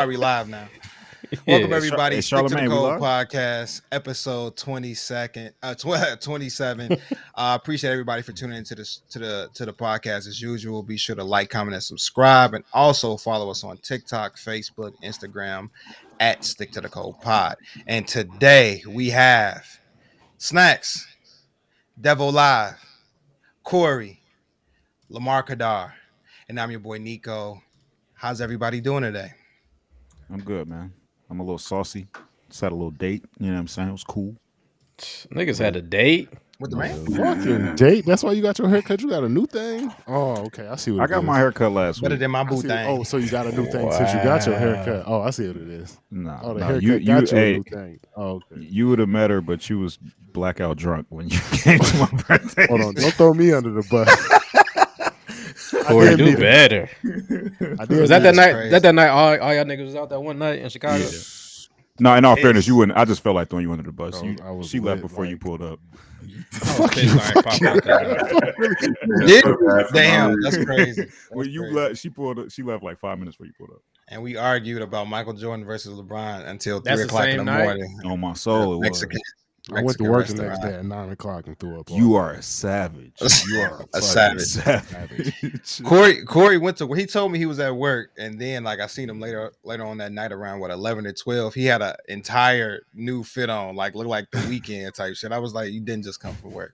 right, we live now. Welcome everybody. Stick to the Charlamagne, we Code live? podcast, episode 27. Appreciate everybody for tuning into this to the podcast as usual. Be sure to like, comment, and subscribe, and also follow us on TikTok, Facebook, Instagram at Stick to the Code Pod. And today we have Snacks, Devil Live, Corey, Lamar Kadar, and I'm your boy Nico. How's everybody doing today? I'm good, man. I'm a little saucy. Just had a little date. You know what I'm saying? It was cool. Niggas had a date. With the man? Fucking date. That's why you got your haircut. You got a new thing. Oh, okay. I see what I it got is. my haircut last Better week. than my I boot see- thing. Oh, so you got a new thing since you got your haircut. Oh, I see what it is. No, Oh, the no, haircut you, got you a hey, new thing. Oh, okay. you would have met her, but you was blackout drunk when you came to my birthday. Hold on. Don't throw me under the bus. Corey, did do meet her. better. I did Was that that meet night? crazy. That night? All y'all niggas was out that one night in Chicago. Yeah. No, in all It's- fairness, you wouldn't. I just felt like throwing you under the bus. Oh, You- I was she left lit, before you like- pulled up. Fuck Fish you. line Fuck pop you. out that Did? Damn, that's crazy. When you left, she pulled up. She left like 5 minutes before you pulled up. And we argued about Michael Jordan versus LeBron until That's 3 the o'clock in same the night? morning. On my soul, it was. Mexican. I went to Mexican work the next restaurant. day at 9 o'clock and threw up. You are a savage. You are A fucking savage. savage. Corey went to. He told me he was at work, and then like I seen him later on that night around 11 or 12. He had an entire new fit on, like looked like the weekend type shit. I was like, you didn't just come for work.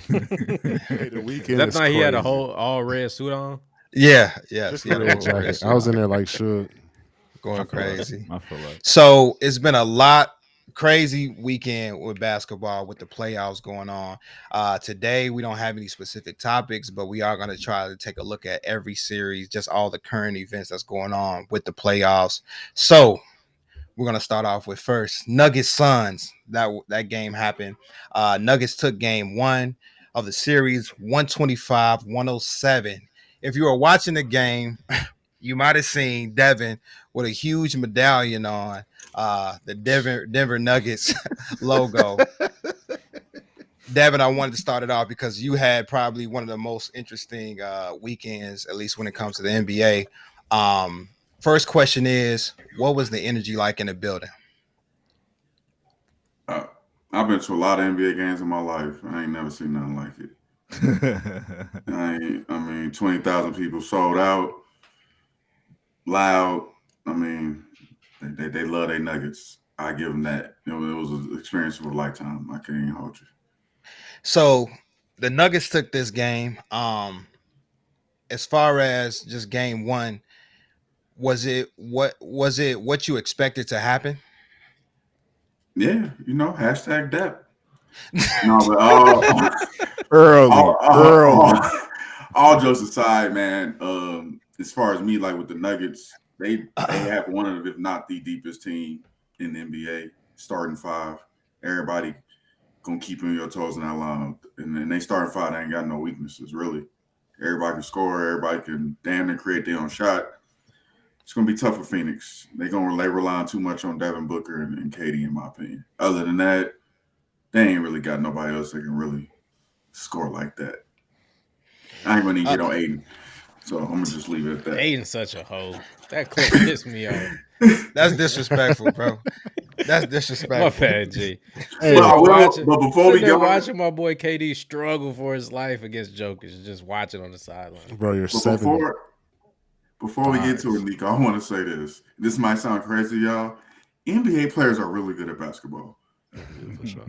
Hey, the weekend That is night he had a crazy. whole all red suit on. Yeah, yes, Just he had a a little picture of jacket. that shit I was on. in there like should. Going I feel like- crazy. I feel like. So it's been a crazy weekend with basketball with the playoffs going on. Today we don't have any specific topics, but we are going to try to take a look at every series, just all the current events that's going on with the playoffs. So we're going to start off with first Nuggets Suns. That game happened. Nuggets took game 1 of the series 125-107. If you were watching the game, you might have seen Devin with a huge medallion on the Denver Nuggets logo. Devin, I wanted to start it off because you had probably one of the most interesting weekends, at least when it comes to the NBA. First question is, what was the energy like in the building? I've been to a lot of NBA games in my life. I ain't never seen nothing like it. I mean, 20,000 people sold out, loud. I mean, they love their Nuggets. I give them that. It was an experience of a lifetime. I can't even hold you. So the Nuggets took this game. As far as just game 1, was it what you expected to happen? Yeah, hashtag depth. No, but Early. all jokes aside, man. As far as me, like with the Nuggets, they have one of, if not the deepest team in the NBA, starting 5. Everybody gonna keep you on your toes in that line, and then they starting 5. They ain't got no weaknesses really. Everybody can score. Everybody can damn near create their own shot. It's gonna be tough for Phoenix. They're gonna rely too much on Devin Booker and KD, in my opinion. Other than that, they ain't really got nobody else that can really score like that. I ain't gonna even get on Aiden, so I'm gonna just leave it at that. Aiden's such a hoe. That clip pissed me off. That's disrespectful, bro. That's My disrespectful. bad, G. Hey, Well, I will, watching- but before we Sitting there get on, watching my boy KD struggle for his life against Jokic, just watching on the sideline. bro, you're but 7. before we get to it, Nico, I want to say this. This might sound crazy, y'all. NBA players are really good at basketball. For sure.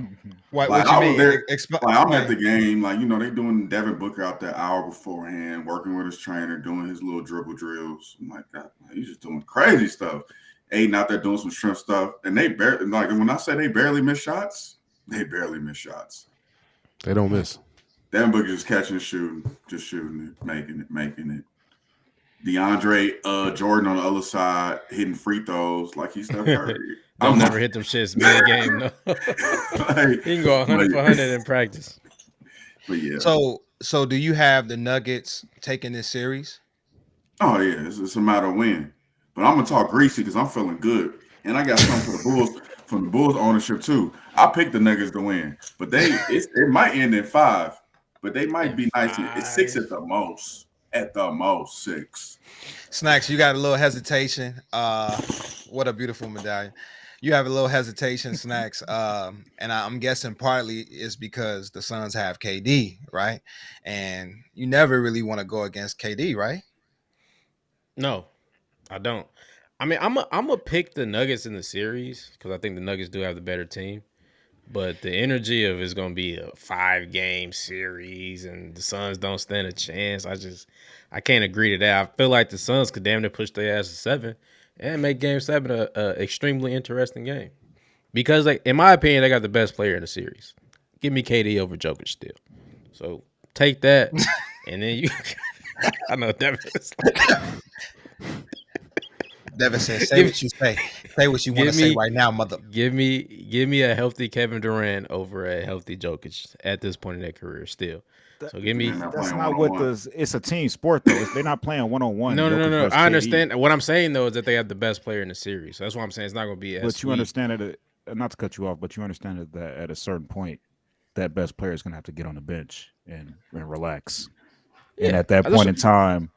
What Like, you I was mean? there- Explain. Like, I'm at the game, like, they doing Devin Booker out that hour beforehand, working with his trainer, doing his little dribble drills. I'm like, God, he's just doing crazy stuff. Aiden out there doing some shrimp stuff. And they barely, like, when I say they barely miss shots, they barely miss shots. They don't miss. Devin Booker just catching and shooting, just shooting it, making it. DeAndre Jordan on the other side hitting free throws like he's Steph Curry. Don't never hit them shits mid game. No. Like, He can go 100 for 100 in practice. but yeah. So do you have the Nuggets taking this series? Oh yeah, it's a matter of when. But I'm gonna talk greasy because I'm feeling good, and I got something for the Bulls from the Bulls ownership too. I picked the Nuggets to win, but it might end in 5, but they might be nice. It's 6 at the most. at the most 6. Snacks, you got a little hesitation. What a beautiful medallion. You have a little hesitation, Snacks. And I'm guessing partly is because the Suns have KD, right? And you never really want to go against KD, right? No, I don't. I mean, I'm a pick the Nuggets in the series because I think the Nuggets do have the better team. But the energy of it's going to be a 5-game series and the Suns don't stand a chance. I can't agree to that. I feel like the Suns could damn near push their ass to 7 and make Game 7 a extremely interesting game. Because, like, in my opinion, they got the best player in the series. Give me KD over Jokic still. So take that, and then you. I know Devin. Devin says, say what you say. Say what you want to say right now, mother. Give me a healthy Kevin Durant over a healthy Jokic at this point in their career still. So give me. That's not what it's a team sport though. They're not playing 1-on-1. No. I understand. What I'm saying though is that they have the best player in the series. So that's what I'm saying. It's not going to be as But sweet. you understand that, not to cut you off, but you understand that at a certain point, that best player is going to have to get on the bench and relax. Yeah, and at that point in time,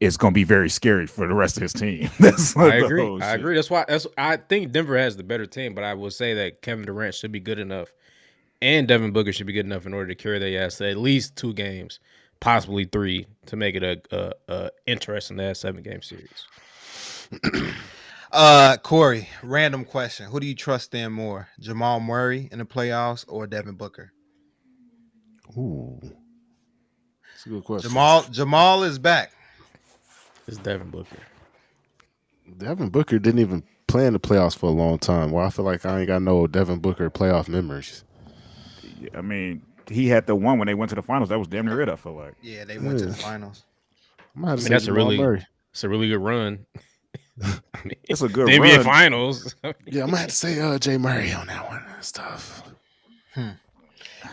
it's going to be very scary for the rest of his team. I agree. That's why I think Denver has the better team, but I will say that Kevin Durant should be good enough and Devin Booker should be good enough in order to carry their ass to at least 2 games, possibly 3, to make it a interesting 7-game series. Corey, random question. Who do you trust in more? Jamal Murray in the playoffs or Devin Booker? Ooh. That's a good question. Jamal is back. It's Devin Booker. Devin Booker didn't even play in the playoffs for a long time. Well, I feel like I ain't got no Devin Booker playoff memories. I mean, he had the one when they went to the finals. That was damn near it, I feel like. Yeah, they went to the finals. That's a really good run. It's a good run. NBA finals. Yeah, I'm going to have to say Jay Murray on that one. That's tough.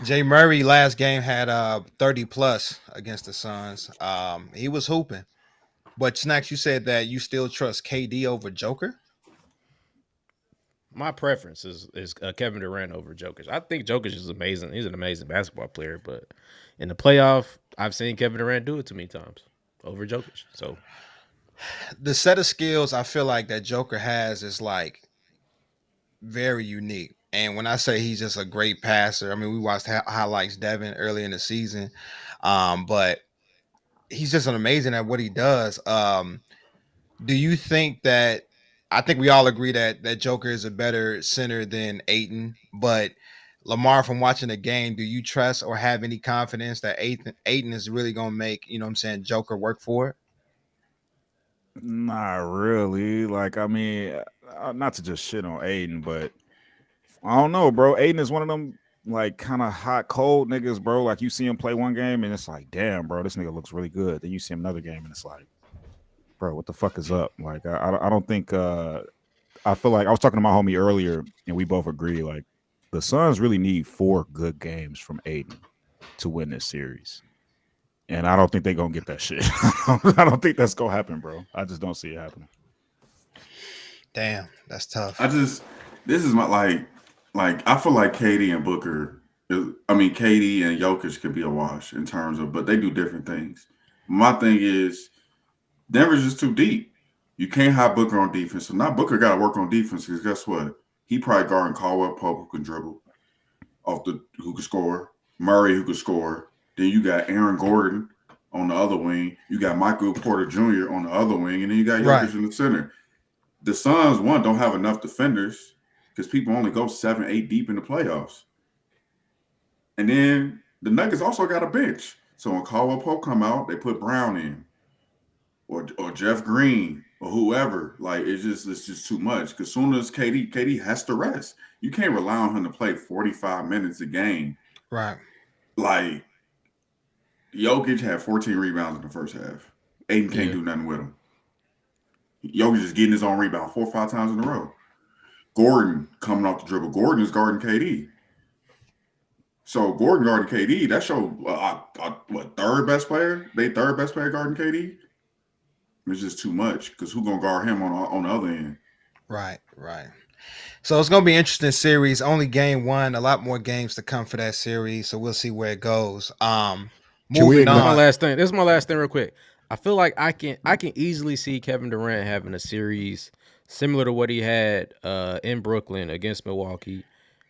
Jay Murray last game had 30+ against the Suns. He was hooping. But Snacks, you said that you still trust KD over Joker? My preference is Kevin Durant over Jokic. I think Jokic is amazing. He's an amazing basketball player, but in the playoff, I've seen Kevin Durant do it too many times over Jokic. So the set of skills I feel like that Joker has is like very unique. And when I say he's just a great passer, I mean, we watched highlights Devin early in the season, but he's just an amazing at what he does. Do you think that? I think we all agree that Joker is a better center than Ayton, but Lamar, from watching the game, do you trust or have any confidence that Ayton is really going to make, Joker work for it? Not really. Like, I mean, not to just shit on Ayton, but I don't know, bro. Ayton is one of them, like, kind of hot, cold niggas, bro. Like, you see him play one game, and it's like, damn, bro, this nigga looks really good. Then you see him another game, and it's like, bro, what the fuck is up? Like, I don't think I feel like I was talking to my homie earlier, and we both agree, like, the Suns really need 4 good games from Ayton to win this series. And I don't think they're going to get that shit. I don't think that's going to happen, bro. I just don't see it happening. Damn, that's tough. This is my, like, I feel like KD and Booker, KD and Jokic could be a wash in terms of, but they do different things. My thing is, Denver's just too deep. You can't have Booker on defense. So now Booker got to work on defense because guess what? He probably guarding Caldwell Pope who can dribble, who can score, Murray who can score. Then you got Aaron Gordon on the other wing. You got Michael Porter Jr. on the other wing, and then you got Jokic in the center. The Suns, don't have enough defenders because people only go 7, 8 deep in the playoffs. And then the Nuggets also got a bench. So when Caldwell Pope come out, they put Brown in. Or Jeff Green or whoever, like it's just too much. Because soon as KD has to rest, you can't rely on him to play 45 minutes a game. Right. Like Jokic had 14 rebounds in the first half. Ayton can't do nothing with him. Jokic is getting his own rebound 4 or 5 times in a row. Gordon coming off the dribble. Gordon is guarding KD. So Gordon guarding KD. That show third best player? They third best player guarding KD. It's just too much because who's gonna guard him on the other end? Right. So it's gonna be an interesting series. Only game 1, a lot more games to come for that series. So we'll see where it goes. moving This is my on. last thing. This is my last thing, real quick. I feel like I can easily see Kevin Durant having a series similar to what he had in Brooklyn against Milwaukee,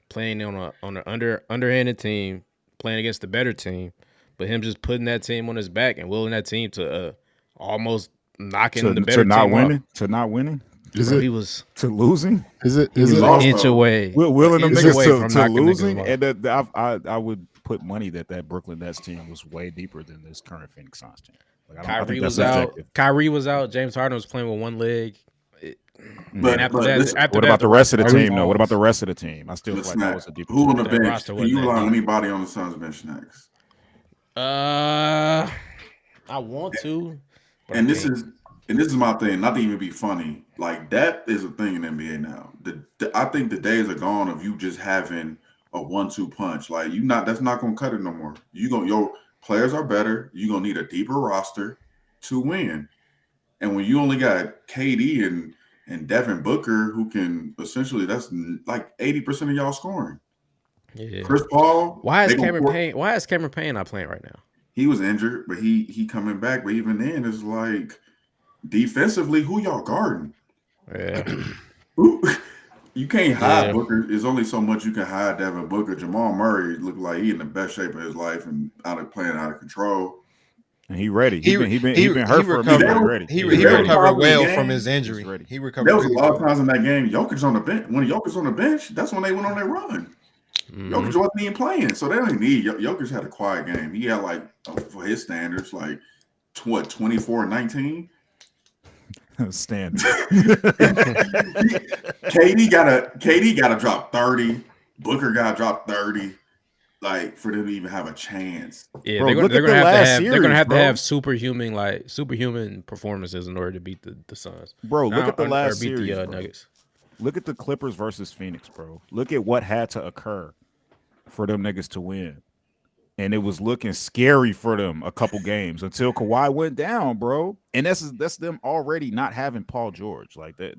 playing on an underhanded team, playing against the better team, but him just putting that team on his back and willing that team to almost knocking the better to not team winning, off. to not winning, Bro, he was to losing. Is it was an also- inch away. Willing them Inch niggas away to from knocking losing, niggas off. and I would put money that Brooklyn Nets team was way deeper than this current Phoenix Suns team. Like, I Kyrie think that's was out. subjective. Kyrie was out. James Harden was playing with one leg. But- And after but that, listen, What about the rest of the roster team, though? What about the falls. rest of the team? I still feel like that was a deeper who on team. the That bench? roster Can wasn't you that rely on deep. anybody on the Suns bench next? I want to. But And I this can't. is my thing. Not to even be funny, like depth is a thing in NBA now. I think the days are gone of you just having a 1-2 punch. Like that's not gonna cut it no more. Your players are better. You're gonna need a deeper roster to win. And when you only got KD and Devin Booker, who can essentially, that's like 80% of y'all scoring. Yeah. Chris Paul. Why is they gonna Cameron pour- Payne? Why is Cameron Payne not playing right now? He was injured, but he coming back. But even then, it's like defensively, who y'all guarding? Yeah. You can't hide Yeah. Booker. There's only so much you can hide Devin Booker. Jamal Murray looked like he in the best shape of his life and playing out of control. And he ready. He been hurt he for a minute. recovered. He ready. He ready. recovered well Game. from his He's injury. ready. He recovered. There was really a lot of well. times in that game, Jokic on the bench. When Jokic on the bench, that's when they went on their run. Jokic wasn't even playing, so they didn't need. Jokic had a quiet game. He had like, for his standards, like 24-19. Standard. KD got to drop 30. Booker got to drop 30. Like for them to even have a chance. Yeah, Bro, they're gonna have to bro. have superhuman performances in order to beat the Suns. Bro, look at the last beat series, the bro. Nuggets. Look at the Clippers versus Phoenix, bro. Look at what had to occur for them niggas to win. And it was looking scary for them a couple games until Kawhi went down, bro. And that's them already not having Paul George. Like this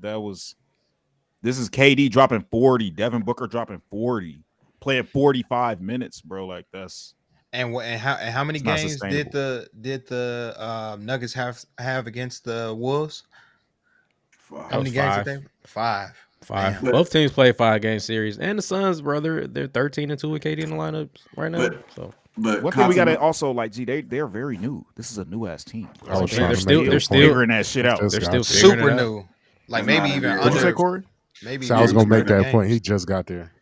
is KD dropping 40, Devin Booker dropping 40, playing 45 minutes, bro. Like that's And how many It's not games did sustainable. the Nuggets have against the Wolves? Wow. How many was games five. did they? Five. Five. Man. Both teams play 5-game series, and the Suns, brother, they're 13-2 with KD in the lineup right now. But- So But one thing we gotta continue- also like. They're very new. This is a new ass team. I was They're trying to still- make they're that still- point. figuring that shit out. Just they're got still there. figuring Super it out. new. Like That's maybe not even NBA. What'd you say, under. Corey? Maybe So I was even gonna make 200 that point. games. He just got there.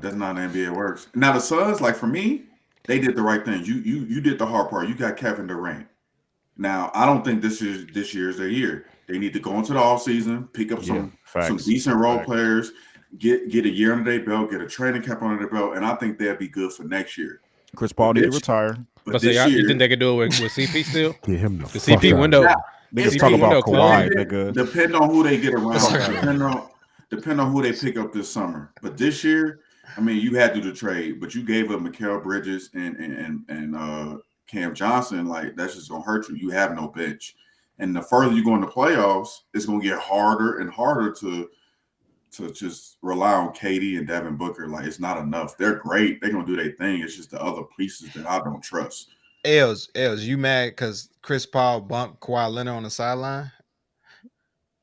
That's not an NBA works. Now the Suns, like for me, they did the right thing. You did the hard part. You got Kevin Durant. Now I don't think this year's their year. They need to go into the offseason, pick up some facts. decent role Facts. players, get a year under their belt, get a training camp under their belt, and I think they'll be good for next year. Chris Paul need to Bitch. retire. But So this you year, think they could do it with CP still? Get him the The fuck CP out. window. Yeah. Niggas CP talk window about Kawhi, closed. nigga. depend on who they get around. Sorry. Depend on who they pick up this summer. But this year, I mean, you had to do the trade, but you gave up Mikal Bridges and Cam Johnson. Like that's just gonna hurt you. You have no bench, and the further you go in the playoffs, it's gonna get harder and harder to just rely on KD and Devin Booker. Like it's not enough. They're great. They're gonna do their thing. It's just the other pieces that I don't trust. Els, you mad because Chris Paul bumped Kawhi Leonard on the sideline?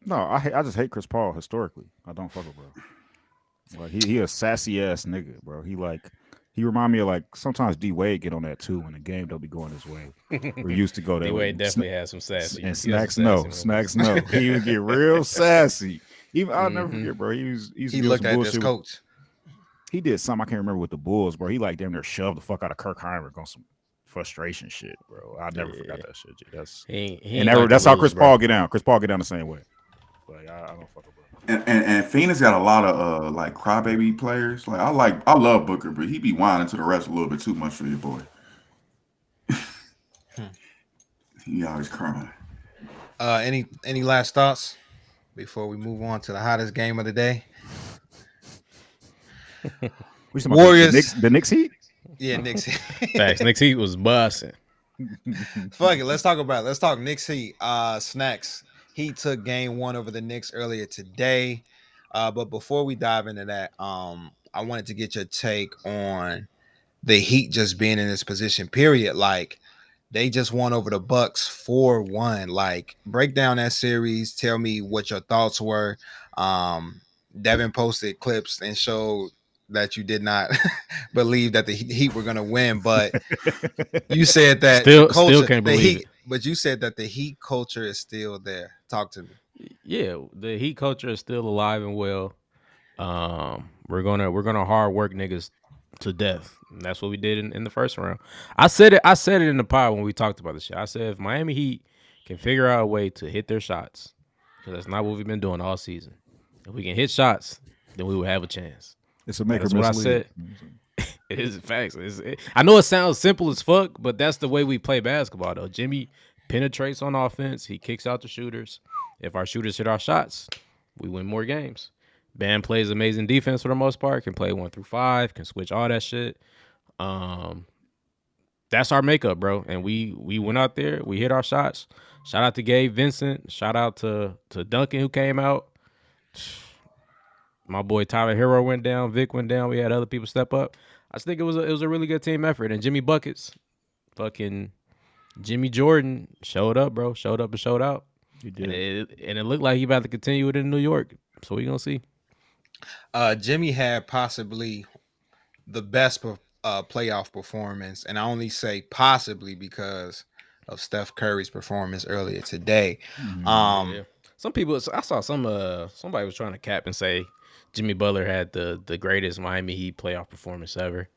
No, I just hate Chris Paul historically. I don't fuck with bro. Like he a sassy ass nigga, bro. He remind me of like sometimes D Wade get on that too when the game don't be going his way. We used to go that way. D-Wade definitely has some sassy. And He has Snacks some no, sassy Snacks moments. no. He would get real sassy. Even I'll never Mhm. forget, bro. He used to He give looked some at bullshit this with- coach. He did something I can't remember with the Bulls, bro. He like damn near shoved the fuck out of Kirk Heinrich on some frustration shit, bro. I never forgot that shit. G. That's He ain't and that, like that's to how lose, Chris bro. Paul get down. Chris Paul get down the same way. Like I don't fuck with bro. And Phoenix got a lot of like crybaby players. Like I love Booker, but he be whining to the rest a little bit too much for your boy. He always crying. Any last thoughts before we move on to the hottest game of the day? We talking about Warriors. the Knicks Heat. Yeah, Knicks. Facts. Knicks Heat was busting. Fuck it. Let's talk Knicks Heat. Snacks. Heat took game 1 over the Knicks earlier today. But before we dive into that, I wanted to get your take on the Heat just being in this position, period. Like, They just won over the Bucks 4-1. Like, break down that series. Tell me what your thoughts were. Devin posted clips and showed that you did not believe that the Heat were going to win, but you said that the culture, still can't believe Heat, it. but you said that the Heat culture is still there. Talk to me. Yeah, the Heat culture is still alive and well. We're gonna hard work niggas to death. And that's what we did in the first round. I said it in the pod when we talked about the shit. I said if Miami Heat can figure out a way to hit their shots, because that's not what we've been doing all season. If we can hit shots, then we will have a chance. It's a maker. That's what I said. It is facts. I know it sounds simple as fuck, but that's the way we play basketball, though. Jimmy penetrates on offense. He kicks out the shooters. If our shooters hit our shots, we win more games. Bam plays amazing defense for the most part. Can play 1 through 5. Can switch all that shit. That's our makeup, bro. And we went out there. We hit our shots. Shout out to Gabe Vincent. Shout out to Duncan who came out. My boy Tyler Hero went down. Vic went down. We had other people step up. I just think it was a really good team effort. And Jimmy Buckets, fucking Jimmy Jordan showed up, bro. Showed up and showed out. He did. And it looked like he about to continue it in New York. So we gonna see. Jimmy had possibly the best playoff performance, and I only say possibly because of Steph Curry's performance earlier today. Yeah. Some people, I saw somebody was trying to cap and say Jimmy Butler had the greatest Miami Heat playoff performance ever,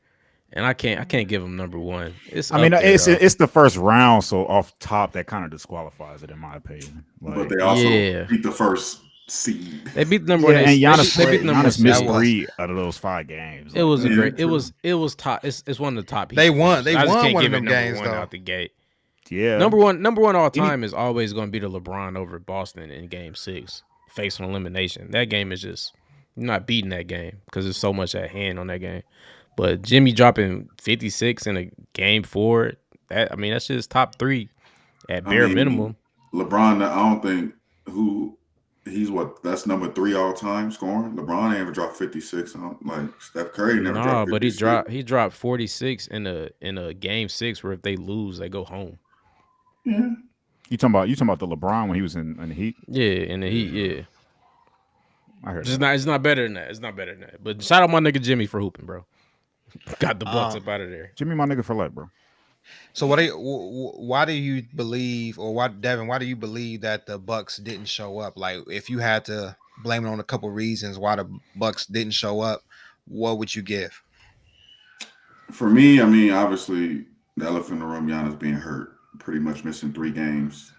and I can't give him number one. It's the first round, so off top that kind of disqualifies it in my opinion. But they also beat the first seed. They beat the number one. And Giannis missed 3 out of those 5 games. It was a great. It was top. It's one of the top. They won. They won one of them games though. Out the gate. Yeah, number one all time is always going to be the LeBron over Boston in Game 6, facing elimination. That game is just you're not beating that game because there's so much at hand on that game. But Jimmy dropping 56 in a Game 4, that's just top 3 at bare minimum. LeBron, I don't think that's number 3 all time scoring. LeBron ain't ever dropped 56. Like Steph Curry never dropped 56. But he dropped 46 in a Game 6 where if they lose, they go home. Yeah. You talking about the LeBron when he was in the Heat? Yeah, in the Heat, yeah. I heard it's not better than that. It's not better than that. But shout out my nigga Jimmy for hooping, bro. Got the Bucks up out of there. Jimmy, my nigga for life, bro. So why do you believe, or why, Devin, why do you believe that the Bucks didn't show up? Like, if you had to blame it on a couple reasons why the Bucks didn't show up, what would you give? For me, obviously the elephant in the room, Giannis being hurt, pretty much missing 3 games.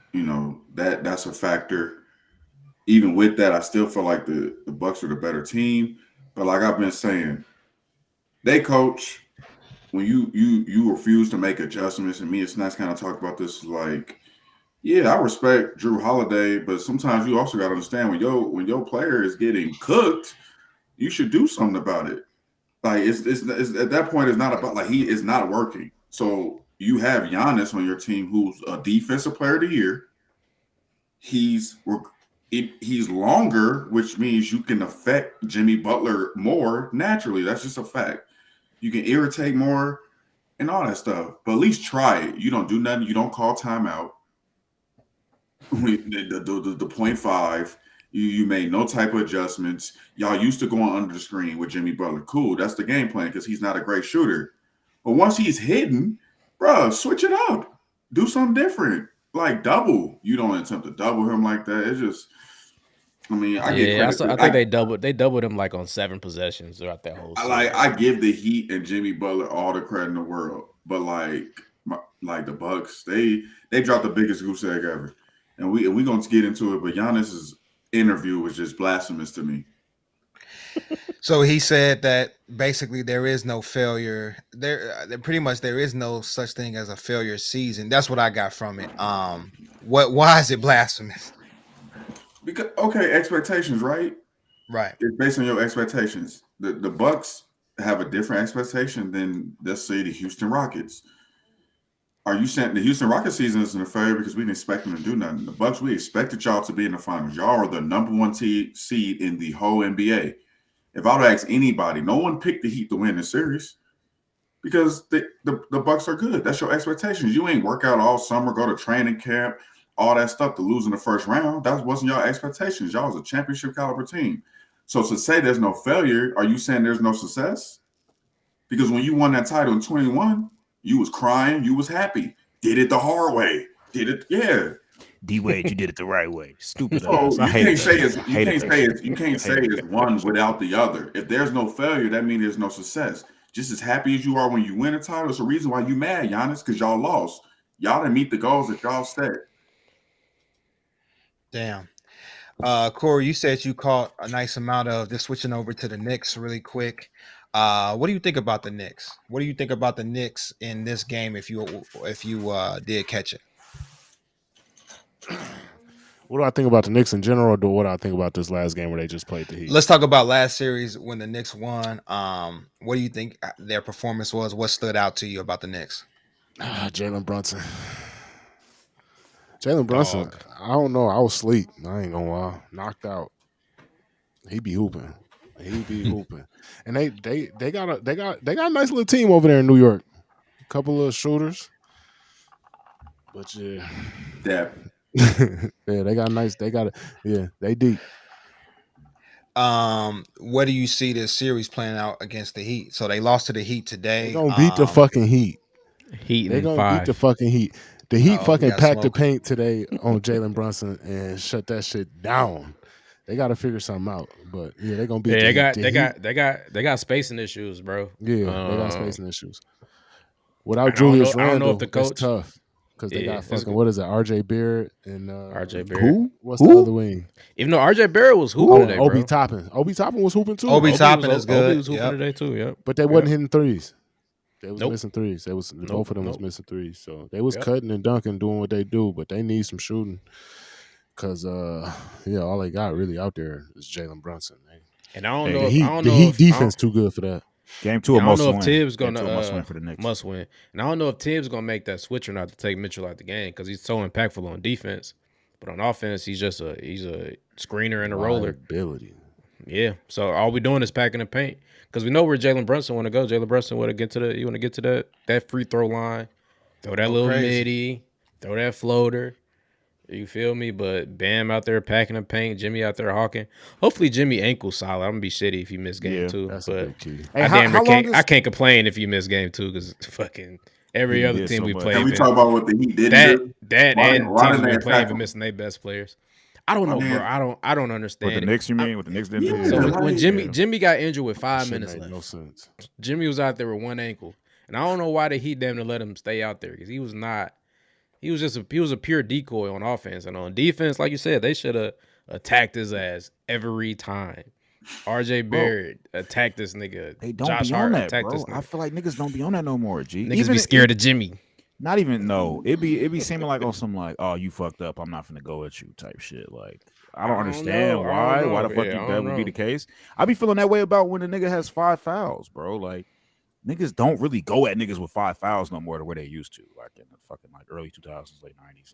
That's a factor. Even with that, I still feel like the Bucks are the better team. But like I've been saying, they coach. When you refuse to make adjustments, and me and Snacks kind of talked about this, like, yeah, I respect Drew Holiday, but sometimes you also got to understand when your player is getting cooked, you should do something about it. Like it's at that point, it's not about like he is not working. So you have Giannis on your team, who's a defensive player of the year. He's longer, which means you can affect Jimmy Butler more naturally. That's just a fact. You can irritate more and all that stuff, but at least try it. You don't do nothing. You don't call timeout. The 0.5, you made no type of adjustments. Y'all used to going under the screen with Jimmy Butler. Cool, that's the game plan because he's not a great shooter. But once he's hidden, bro, switch it up. Do something different. Like double. You don't attempt to double him like that. It's just, I think they doubled him like on 7 possessions throughout that whole season. I give the Heat and Jimmy Butler all the credit in the world, but like the Bucks, they dropped the biggest goose egg ever, and we gonna get into it. But Giannis's interview was just blasphemous to me. So he said that basically there is no failure. There pretty much there is no such thing as a failure season. That's what I got from it. Why is it blasphemous? Because expectations, right? Right. It's based on your expectations. The Bucks have a different expectation than, let's say, the Houston Rockets. Are you saying the Houston Rockets season isn't a failure because we didn't expect them to do nothing? The Bucks, we expected y'all to be in the finals. Y'all are the number 1 seed in the whole NBA. If I would ask anybody, no one picked the Heat to win the series. because the Bucks are good. That's your expectations. You ain't work out all summer, go to training camp, all that stuff to lose in the first round. That wasn't your expectations. Y'all was a championship caliber team. So to say there's no failure, are you saying there's no success? Because when you won that title in 21, you was crying, you was happy. Did it the hard way. Did it, yeah. D-Wade, you did it the right way. Stupid So ass. you can't say it's one without the other. If there's no failure, that means there's no success. Just as happy as you are when you win a title, it's a reason why you mad, Giannis, because y'all lost. Y'all didn't meet the goals that y'all set. Damn. Corey, you said you caught a nice amount of this, switching over to the Knicks really quick. What do you think about the Knicks? What do you think about the Knicks in this game if you did catch it? What do I think about the Knicks in general, or what do I think about this last game where they just played the Heat? Let's talk about last series when the Knicks won. What do you think their performance was? What stood out to you about the Knicks? Jalen Brunson. I don't know. I was asleep. I ain't gonna lie. Knocked out. He be hooping. And they got a nice little team over there in New York. A couple of shooters. But yeah. Yeah, they got nice. They deep. What do you see this series playing out against the Heat? So they lost to the Heat today. They're gonna beat the fucking Heat. They're gonna beat the fucking Heat. The Heat fucking packed the smoke. paint today on Jalen Brunson and shut that shit down. They got to figure something out, but yeah, they're gonna beat. Yeah, they got spacing issues, bro. Yeah, they got spacing issues. Without Julius Randle, I don't know if the coach, it's tough because they got fucking what is it? RJ Barrett and RJ Barrett. Who? What's the other wing? Even though RJ Barrett was hooping today, Obi Toppin. Obi Toppin was hooping too. Obi Toppin is good. Obi was hooping today too. Yeah, but they wasn't hitting threes. They was missing threes. Both of them was Nope. missing threes. So they was cutting and dunking, doing what they do, but they need some shooting. Cause all they got really out there is Jalen Brunson. And I don't know. The Heat defense too good for that. Game 2 a must win. I don't know if Tibbs gonna must win for the Knicks. Must win. And I don't know if Tibbs gonna make that switch or not to take Mitchell out the game because he's so impactful on defense. But on offense, he's a screener and a roller. Ability. Yeah. So all we doing is packing the paint because we know where Jalen Brunson want to go. Jalen Brunson want to get to that free throw line, throw that little midi, throw that floater. You feel me? But Bam out there packing the paint, Jimmy out there hawking. Hopefully Jimmy ankle's solid. I'm gonna be shitty if he miss game 2. That's but a big key. I can't complain if you miss game 2 because fucking every other team we played. Can we talk about what the Heat did? That and teams we play even missing their best players. I don't know, bro. I don't understand. What the Knicks, you mean? What the Knicks didn't do? So when Jimmy got injured with 5 minutes left, no sense. Jimmy was out there with one ankle, and I don't know why the Heat damn to let him stay out there because he was not. He was a pure decoy on offense, and on defense, like you said, they should have attacked his ass every time. RJ Barrett attacked this nigga. They don't Josh be Hart on that, attacked bro. this nigga. I feel like niggas don't be on that no more, G. Niggas be scared of Jimmy. Not even no. It be seeming like on some like, oh, you fucked up, I'm not finna go at you type shit. Like I don't understand why. Why the fuck that would be the case? I be feeling that way about when a nigga has 5 fouls, bro. Like niggas don't really go at niggas with 5 fouls no more the way they used to, like in the fucking like early 2000s, late 90s.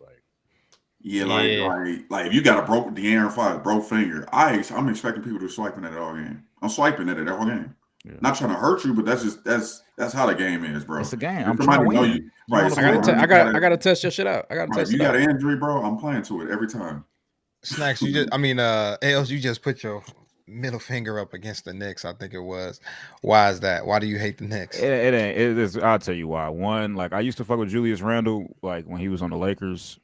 Like if you got a De'Aaron Fox broke finger, I'm expecting people to swiping at it all game. I'm swiping at it all game. Yeah. Not trying to hurt you, but that's how the game is, bro. It's a game. I'm trying to win. You. Right, I gotta test your shit out. If you got an injury, bro, I'm playing to it every time. Snacks, Els, you just put your middle finger up against the Knicks. I think it was. Why is that? Why do you hate the Knicks? It ain't. It is. I'll tell you why. One, like I used to fuck with Julius Randle, like when he was on the Lakers.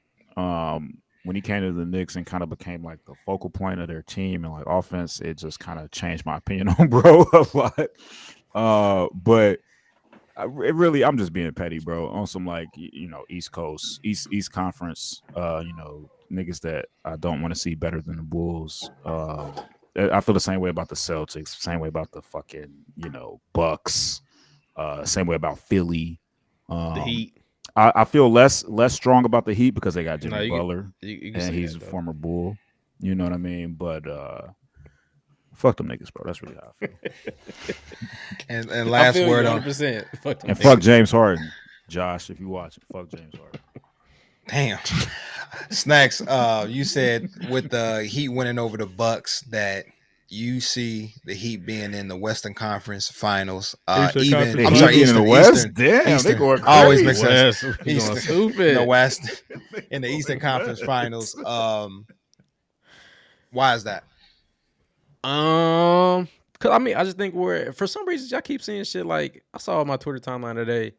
When he came to the Knicks and kind of became like the focal point of their team and like offense, it just kind of changed my opinion on bro a lot. But I'm just being petty, bro. On some like East Coast, East Conference, niggas that I don't want to see better than the Bulls. I feel the same way about the Celtics, same way about the fucking Bucks, same way about Philly, the Heat. I feel less strong about the Heat because they got Jimmy Butler and he's a former Bull. You know what I mean? But fuck them niggas, bro. That's really how I feel. and last word on 100%. Fuck James Harden, Josh. If you watching, fuck James Harden. Damn. Snacks. You said with the Heat winning over the Bucks that you see the Heat being in the Western Conference Finals. Eastern Even Conference. I'm The sorry, Heat being in Eastern, the West? Eastern, Damn, they Eastern. going Always crazy. makes sense. West, we going Eastern, stupid. in the West, They in the going Eastern Conference West. Finals. Why is that? Cause I mean, I just think for some reason y'all keep seeing shit like I saw on my Twitter timeline today.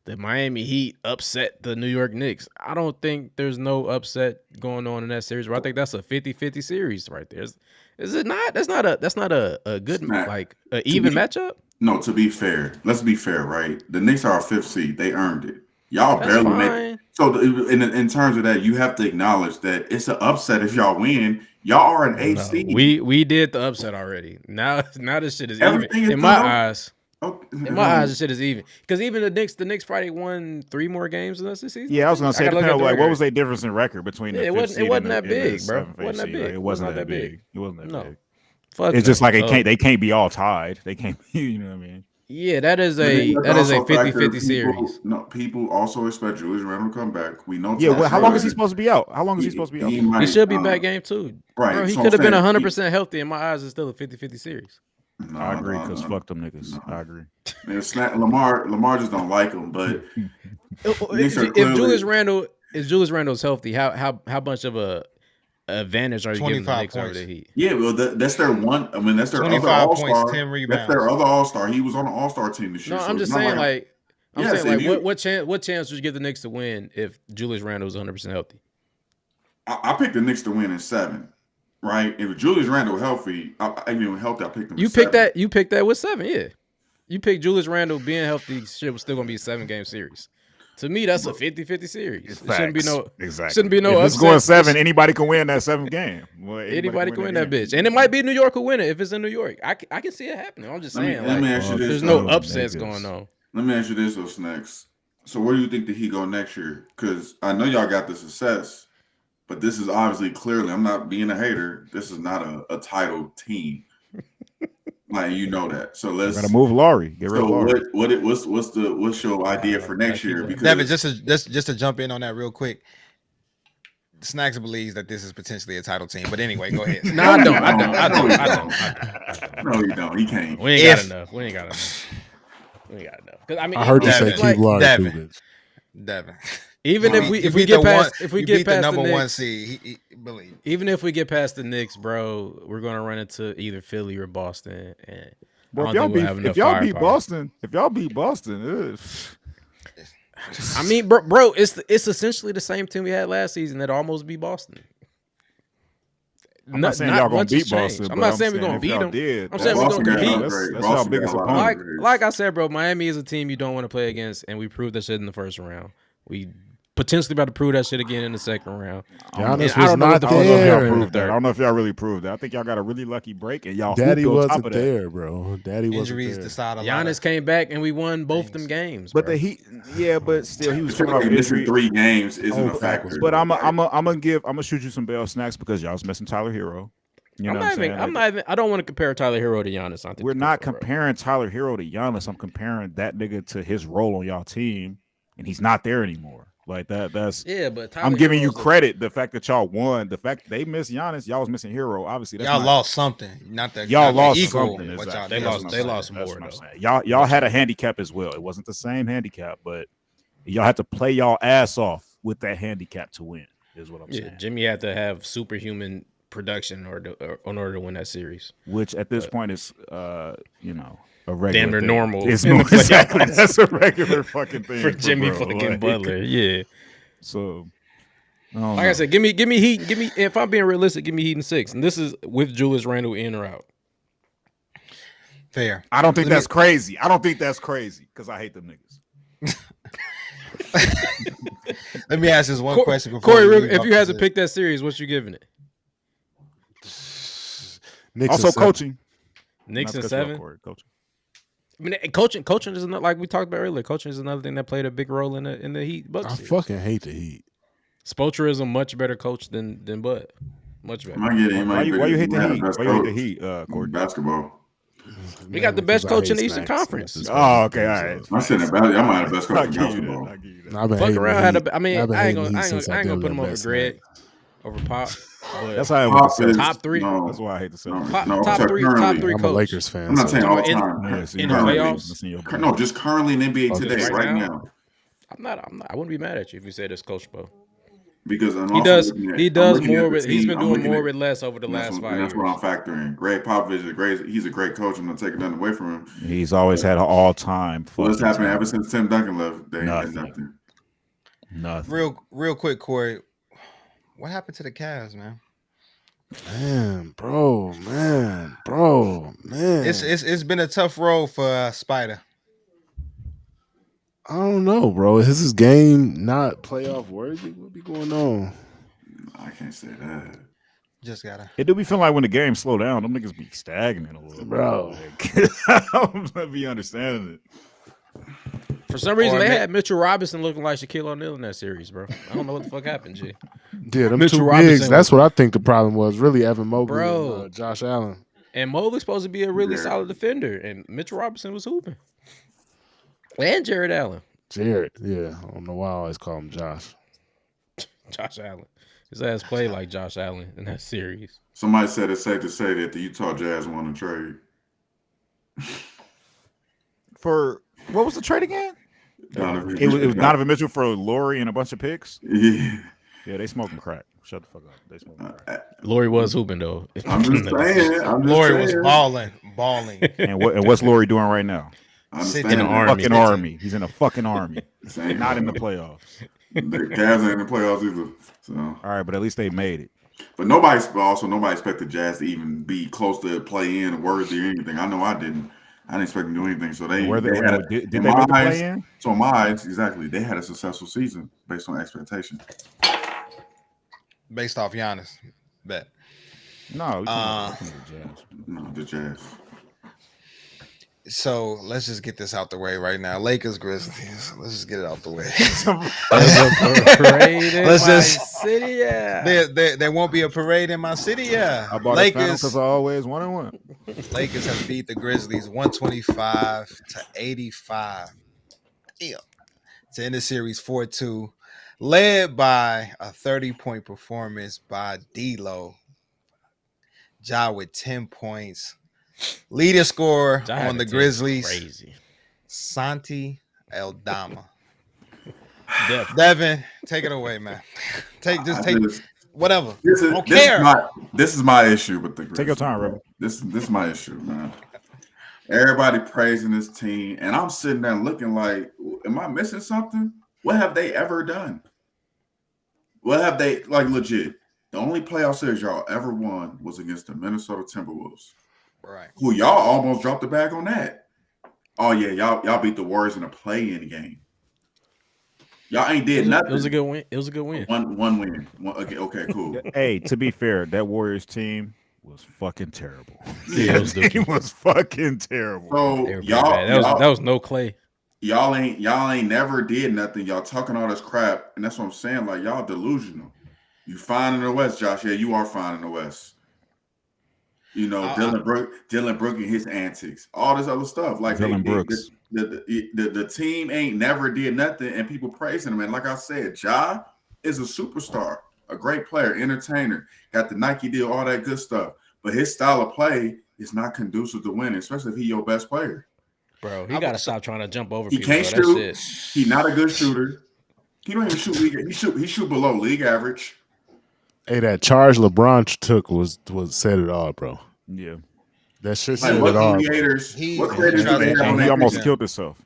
The Miami Heat upset the New York Knicks. I don't think there's no upset going on in that series. I think that's a 50-50 series right there. Is it not? That's not a good like an even matchup. No, to be fair, let's be fair, right? The Knicks are our 5th seed. They earned it. Y'all That's barely fine. made it. So in terms of that, you have to acknowledge that it's an upset if y'all win. Y'all are an 8th seed. We did the upset already. Now this shit is Everything even is in my done. eyes. Oh, In my eyes, this shit is even. Because even the Knicks probably won 3 more games than us this season. Yeah, I was gonna say, gotta look depending at on, the what was record. their difference in record between the Yeah, it 5th wasn't- seed it wasn't and that the big, bro. 7th, It wasn't that 8th seed? big. Like, It it was wasn't not that that big. It wasn't that No. big. Fuck It's just no. like they can't be all tied. They can't be, you know what I mean? Yeah, that is But then a you have that to is a also factor 50-50 series. People also expect Julius Randle to come back. We know. Yeah, well, how long is he supposed to be out? How long is he supposed to be out? He should be back game 2. Right. Bro, he So could have I'm been saying 100% healthy. In my eyes, it's still a 50-50 series. I agree, because fuck them niggas. I agree. Man, Lamar just don't like him, but If Julius Randle's healthy, how much of a advantage are you giving the 25 Knicks over points. the Heat? yeah, well, that's their one. I mean, that's their other 25 all-star. points, 10 That's rebounds. their other all-star. He was on the all-star team this year. No, so I'm it's just not saying like what chance would you give the Knicks to win if Julius Randle was 100% healthy? I picked the Knicks to win in 7, right? If Julius Randle healthy, I picked them. You picked that. You picked that with 7. Yeah, you picked Julius Randle being healthy. Shit was still gonna be a 7-game series. To me, that's a 50-50 series. It shouldn't be no exactly. Shouldn't be no. If it's upset. going 7, anybody can win that 7th game. Well, Anybody can win that bitch, and it might be New York who win it if it's in New York. I can see it happening. I'm just saying, let me ask you this, there's no though. upsets going on. Let me ask you this, though, Snacks. So where do you think the Heat go next year? Because I know y'all got the success, but this is obviously clearly, I'm not being a hater, this is not a title team. Like, you know that. So let's gotta move Laurie. Get rid of Laurie. What's your idea for next year? Because Devin, just to jump in on that real quick. Snacks believes that this is potentially a title team, but anyway, go ahead. No, I don't. No, you don't. He can't. We ain't got enough. Because I mean, I heard you Devin, say keep Laurie too, Devin. bitch. Devin. Even if we get past the number Knicks, 1 seed, he believe. even if we get past the Knicks, bro, we're gonna run into either Philly or Boston. And Bro, if y'all beat Boston, I mean, bro, it's essentially the same team we had last season that almost beat Boston. I'm not saying y'all gonna beat Boston. I'm not saying we're gonna beat them. I'm saying we're gonna compete. That's our biggest opponent. Like I said, bro, Miami is a team you don't want to play against, and we proved that shit in the first round. We potentially about to prove that shit again in the second round. Giannis was not there. I don't know if y'all really proved that. I think y'all got a really lucky break, and y'all Daddy wasn't of there, bro. Daddy Injuries wasn't decide a lot. Giannis came back, and we won both them games. But bro. the Heat, but still, he was coming off missing injury. 3 games isn't a factor. But I'm gonna shoot you some bell Snacks because y'all was missing Tyler Hero. You know what I'm saying? I don't want to compare Tyler Hero to Giannis. We're not comparing Tyler Hero to Giannis. I'm comparing that nigga to his role on y'all team, and he's not there anymore. Like that. That's but Tyler I'm giving you Hero's credit. The fact that y'all won, the fact they missed Giannis, y'all was missing Hero. Obviously, that's Y'all lost something. Not that y'all not lost equal. something. What Exactly. y'all They lost more though. Y'all had a handicap as well. It wasn't the same handicap, but y'all had to play y'all ass off with that handicap to win. Is what I'm saying. Jimmy had to have superhuman production in order to win that series, which at this point is a regular damn near thing. normal. It's exactly that's a regular fucking thing for Jimmy fucking Butler. Yeah. So, like I said, give me Heat. Give me, if I'm being realistic, give me Heat in 6, and this is with Julius Randle in or out. Fair. I don't think that's crazy. I don't think that's crazy because I hate them niggas. Let me ask this one question before Corey. If you had to pick that series, what you giving it? Knicks also coaching. Knicks in 7. Coaching. I mean, coaching is not like we talked about earlier. Coaching is another thing that played a big role in the Heat. I fucking hate the Heat. Spoelstra is a much better coach than Bud. Much better. Why you hate the Heat? Why you hate the Heat, Corey? Basketball. We got the best coach in the Eastern Conference. Oh, okay, all right. I said that. I might have the best coach in basketball. Fuck around. I ain't gonna put him over Greg. over Pop. But That's how I went to Pop is top three. That's why I hate to say. Top three currently. I'm a coach. Lakers fan. I'm not saying all the in- time. Yeah, see, in the currently. playoffs? No, just currently in NBA Okay. today, Just right right now. now? I'm not. I wouldn't be mad at you if you said it's Coach Bo. Because I'm He also does. looking at, He I'm does looking at more the with. He's team. been I'm doing looking more at- with less over the and last 5 that's years. what I'm factoring. Greg Popovich is great. He's a great coach. I'm not taking nothing away from him. He's always had an all-time. What's happened talent. ever since Tim Duncan left? They ain't been Nothing. nothing. Real quick, Corey. What happened to the Cavs, man? Man, bro. It's been a tough road for Spider. I don't know, bro. Is his game not playoff worthy? What be going on? I can't say that. Just gotta. It do be feeling like when the game slow down, them niggas be stagnant a little Bro. bit. I'm gonna be understanding it. For some reason, Or they ma- had Mitchell Robinson looking like Shaquille O'Neal in that series, bro. I don't know what the fuck happened, G. Yeah, them Mitchell two Robinson bigs. That's was- what I think the problem was. Really, Evan Mobley Bro. and Josh Allen. And Mobley's supposed to be a really Yeah. solid defender, and Mitchell Robinson was hooping. And Jared Allen. Jared. Yeah, I don't know why I always call him Josh. Josh Allen. His ass played like Josh Allen in that series. Somebody said it's safe to say that the Utah Jazz won the trade. For what was the trade again? Donovan. It was Donovan Mitchell for Laurie and a bunch of picks. Yeah. Yeah, they smoking crack. Shut the fuck up. They smoking crack. Laurie was hooping though. I'm just saying. Lori was balling. And what's Laurie doing right now? I understand Sitting in the that. army. Fucking army. He's in a fucking army. Same. Not in the playoffs. The Cavs ain't in the playoffs either. So, All right, but at least they made it. but nobody expected Jazz to even be close to play in or worthy or anything. I know I didn't. I didn't expect them to do anything. So they Were they, had did in they my make the eyes- play in? So in my eyes, exactly, they had a successful season based on expectation. Based off Giannis. Bet. No, No, the Jazz. So let's just get this out the way right now. Lakers, Grizzlies. Let's just get it out the way. Parade in Let's my just- city, yeah. There won't be a parade in my city. Yeah, I bought Lakers. because I always 1-1. Lakers have beat the Grizzlies 125-85. Damn. To end the series 4-2, led by a 30-point performance by D-Lo. Ja with 10 points. Leading scorer Ja on having the 10 Grizzlies, Crazy. Santi Eldama. Def. Devin, take it away, man. Take whatever. This is Don't care. this is my issue with the Grizzlies. Take your time, Rebel. This is my issue, man. Everybody praising this team, and I'm sitting there looking like, am I missing something? What have they ever done? What have they, like, legit? The only playoff series y'all ever won was against the Minnesota Timberwolves. Right. Who y'all almost dropped the bag on that. Oh yeah, y'all beat the Warriors in a play-in game. Y'all ain't did nothing. It was a good win. It was a good win. One win. Okay, cool. Hey, to be fair, that Warriors team was fucking terrible. Yeah, it was That team was fucking terrible. So They were pretty bad. That was no Clay. y'all ain't never did nothing. Y'all talking all this crap, and that's what I'm saying. Like, y'all delusional. You fine in the West, Josh. Yeah, you are fine in the West. You know, Dylan Brooks and his antics, all this other stuff. Like Dylan Brooks. The team ain't never did nothing, and people praising him. And like I said, Ja is a superstar, a great player, entertainer, got the Nike deal, all that good stuff. But his style of play is not conducive to winning, especially if he's your best player. Bro, he got to stop trying to jump over He people. can't bro. shoot. He's not a good shooter. He don't even shoot league. He shoot below league average. Hey, that charge LeBron took was said it all, bro. Yeah. That shit Like, said what it all. creators? He- What creators do they have on And he their almost team? killed himself.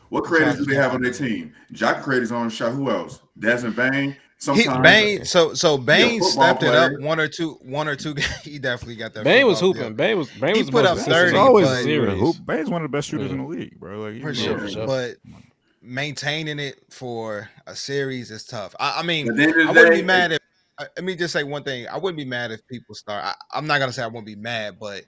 What creators do they have on their team? Jack created his own shot. Who else? Desmond Bain. Sometimes Bain. So Bain football stepped it up player. one or two. He definitely got that. Bane was football hooping. deal. Bane was He the put most up consistent 30, He's always but- series. Bane's one of the best shooters in the league, bro. Like, For he's- sure, for sure. but maintaining it for a series is tough. I mean, At the end of the I wouldn't day, be mad if. Let me just say one thing. I wouldn't be mad if people start. I'm not gonna say I won't be mad, but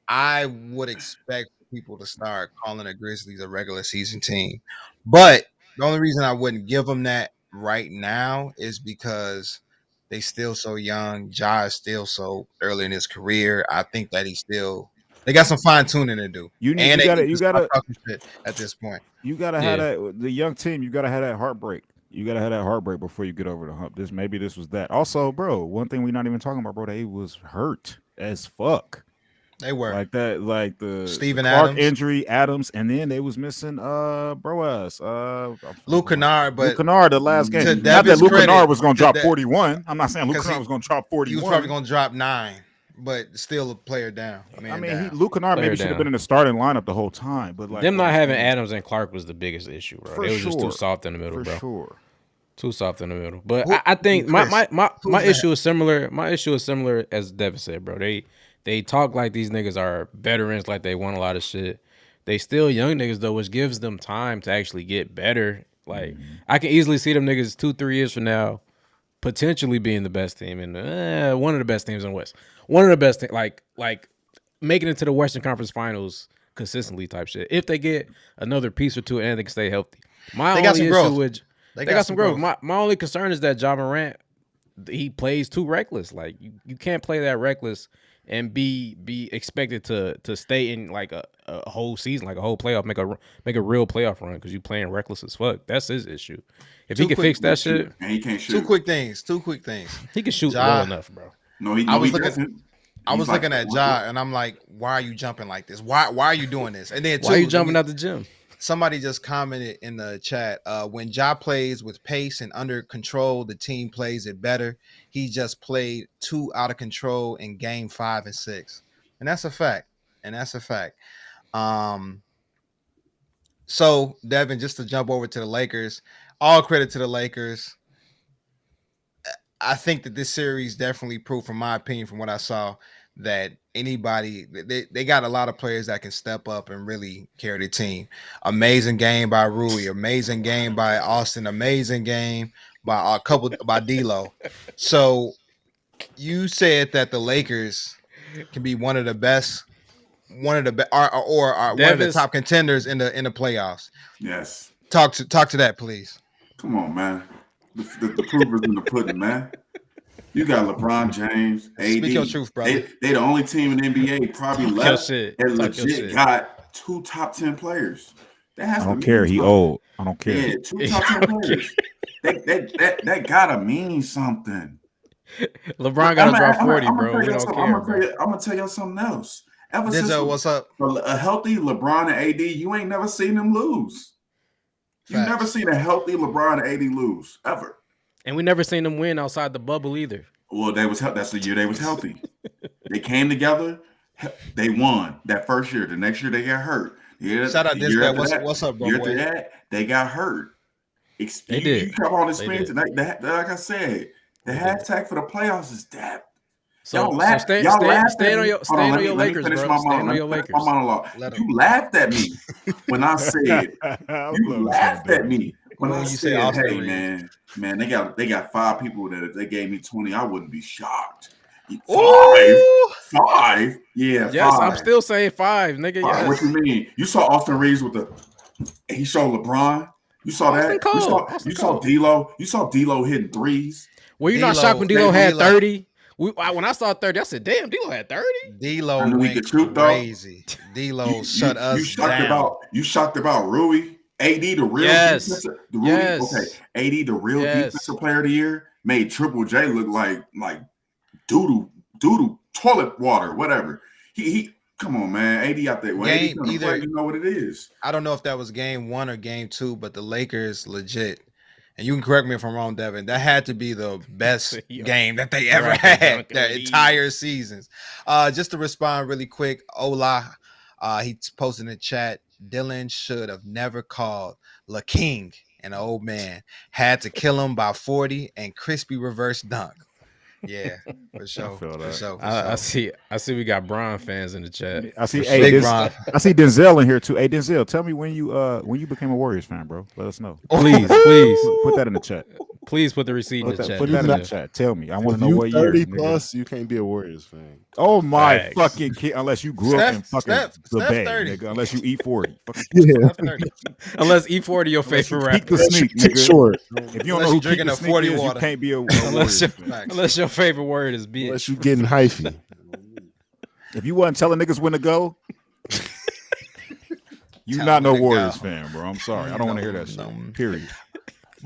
I would expect people to start calling the Grizzlies a regular season team. But the only reason I wouldn't give them that right now is because they still so young. Ja is still so early in his career. I think that they got some fine tuning to do. You They gotta need to stop talking shit at this point. You gotta have that the young team. You gotta have that heartbreak. You gotta have that heartbreak before you get over the hump. Maybe this was that. Also, bro, one thing we're not even talking about, bro, they was hurt as fuck. They were Like that, like the Steven Clark Adams. injury, Adams, and then they was missing Luke Kennard, but Luke Kennard the last game. to Not that Devin's Luke credit, Kennard was gonna drop that- 41. I'm not saying Luke 'cause Kennard was gonna drop 41. he was probably gonna drop 9, but still a player down. I mean, down. Luke Kennard Player maybe should have down. been in the starting lineup the whole time, but like Them not having Adams and Clark was the biggest issue, bro. For They was just too sure. soft in the middle, for bro. sure. Too soft in the middle. But Who- I think my Chris, my who's issue that? is similar. My issue is similar as Devin said, bro. They talk like these niggas are veterans, like they won a lot of shit. They still young niggas though, which gives them time to actually get better. Like I can easily see them niggas 2-3 years from now potentially being the best team and one of the best teams in the West. One of the best like making it to the Western Conference Finals consistently type shit. If they get another piece or two and they can stay healthy. My They got only some issue growth. with they got some growth. My only concern is that Ja Morant, he plays too reckless. Like you can't play that reckless and be expected to stay in like a whole season, like a whole playoff, make a real playoff run because you playing reckless as fuck. That's his issue. If he can fix that shit, and he can't shoot. Two quick things. he can shoot Ja- well enough, bro. No, he. I was he looking- doesn't. I was He's like, looking at Ja, and I'm like, why are you jumping like this? Why are you doing this? And then Why are you jumping out the gym? Somebody just commented in the chat, when Ja plays with pace and under control, the team plays it better. He just played too out of control in game 5 and 6. And that's a fact. So Devin, just to jump over to the Lakers, all credit to the Lakers. I think that this series definitely proved, from my opinion, from what I saw, that anybody, they got a lot of players that can step up and really carry the team. Amazing game by Rui, amazing game by Austin, amazing game by by D'Lo. So you said that the Lakers can be one of the best, or one of the top contenders in the playoffs. yes. Talk to that, please. Come on, man. The proof is in the pudding, man. You got LeBron James, AD. Speak your truth, brother. They the only team in the NBA probably Talk your left shit. that Talk your legit shit. got 2 top 10 players. That has I to don't mean care. He something. old. I don't care. Yeah, 2 top 10 players. That gotta mean something. LeBron got to drop 40, bro. We don't care, bro. I'm gonna tell you something else. Ever since Denzel, what's up? a healthy LeBron and AD, you ain't never seen them lose. You Facts. never seen a healthy LeBron and AD lose ever. And we never seen them win outside the bubble either. Well, that's the year they was healthy. They came together. They won that first year. The next year they got hurt. Shout out this guy. What's up, bro? Year after that, they got hurt. They did. You come on the They screen did. tonight. Like I said, the hashtag for the playoffs is depth. So Y'all laughed- stay y'all laughed on at me. your Hold on, let me Lakers, finish bro. my Stay monologue. on Let your me finish Lakers. my monologue. Let You laughed at me when I said. You laughed at me when When I you said, said Austin "Hey, Reeves. man, they got 5 people that if they gave me 20, I wouldn't be shocked." 5, Ooh! 5, yeah, Yes, 5. I'm still saying 5, nigga. 5. What Yes. you mean? You saw Austin Reeves with he showed LeBron. You saw Austin that. Cole. Austin You saw Cole. D'Lo. You saw D'Lo hitting threes. Were you not D'Lo, shocked when D'Lo they had really like- 30? When I saw 30, I said, "Damn, D'Lo had 30." D'Lo I knew he went could shoot, though. crazy. D'Lo shut us down. You shocked about Rui. AD, the real Yes. defensive, the Rui, Yes. okay. AD, the real Yes. defensive player of the year, made Triple J look like doo-doo, toilet water, whatever. He come on, man. AD out there. When AD Game come to either- play, you know what it is. I don't know if that was game 1 or game 2, but the Lakers legit. And you can correct me if I'm wrong, Devin. That had to be the best Yo. game that they ever Right, had Duncan that Lee. entire seasons. Just to respond really quick, Ola, he posted in the chat, Dylan should have never called La King an old man. Had to kill him by 40 and crispy reverse dunk. Yeah, for sure. feel For that. sure. I see we got Bron fans in the chat. I see. Big Hey, Ron. I see Denzel in here too. Hey, Denzel, tell me when you became a Warriors fan, bro. Let us know. Please, Put that in the chat. please put the receipt in Put the that, chat. put that in the Yeah. chat. Tell me. I want If to know you what year. 30 nigga. plus, you can't be a Warriors fan. Oh my Facts. fucking kid! Unless you grew up in fucking Steph the Bay, 30. nigga. Unless you eat 40. Yeah, Unless E40 your Unless you favorite peak the rapper. sneak, nigga. short. If you don't Unless know you who drinking Peak the a Sneak 40 is, water. you can't be a Unless Warriors you- fan. Facts. Unless your favorite word is bitch. Unless you getting hyphy. If you wasn't telling niggas when to go, you Tell not them no when to Warriors go. fan, bro. I'm sorry. I don't want to hear that No. shit. Period.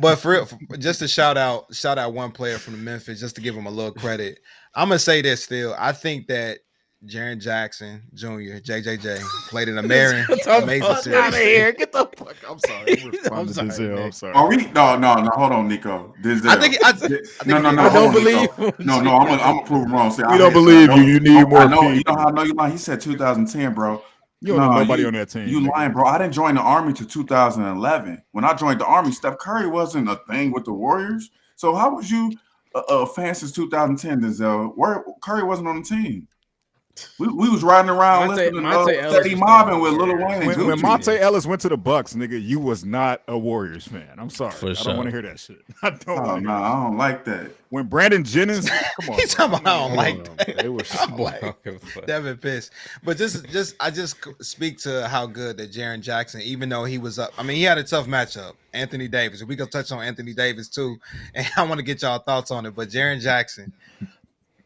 But for real, just to shout out one player from the Memphis, just to give him a little credit. I'm gonna say this still. I think that Jaren Jackson Jr., JJJ, played in a amazing series. Out of here! Get the fuck! I'm sorry. I'm sorry, I'm sorry. Are we? No. Hold on, Nico. Denzel. I think No. I don't believe him. No. I'm gonna prove him wrong. See, We don't believe you. You need more people. You know how I know you lying? He said 2010, bro. You don't know nobody on that team. You lying, bro. I didn't join the Army till 2011. When I joined the Army, Steph Curry wasn't a thing with the Warriors. So how was you a fan since 2010, Denzel? Curry wasn't on the team. We was riding around listening to Steady Mobbing with Lil Wayne. When Monte Ellis went to the Bucks, nigga, you was not a Warriors fan. I'm sorry. For I sure. don't want to hear that shit. I don't. I don't like that. When Brandon Jennings, come on, He's talking about I don't like that. It was I'm like, Devin pissed. But I just speak to how good that Jaren Jackson, even though he was up. I mean, he had a tough matchup. Anthony Davis. We can touch on Anthony Davis too, and I want to get y'all thoughts on it. But Jaren Jackson,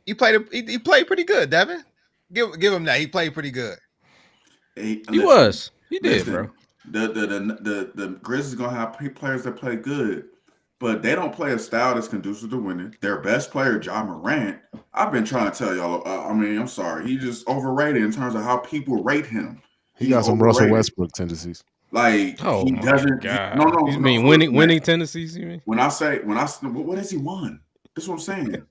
he played pretty good. Devin, give him that. He played pretty good. He did, bro. The Grizzlies gonna have players that play good, but they don't play a style that's conducive to winning. Their best player, Ja Morant, I've been trying to tell y'all. I mean, I'm sorry, he's just overrated in terms of how people rate him. He got some Russell Westbrook tendencies. Like he doesn't. God. No. You mean winning tendencies? You mean? When I what has he won? That's what I'm saying.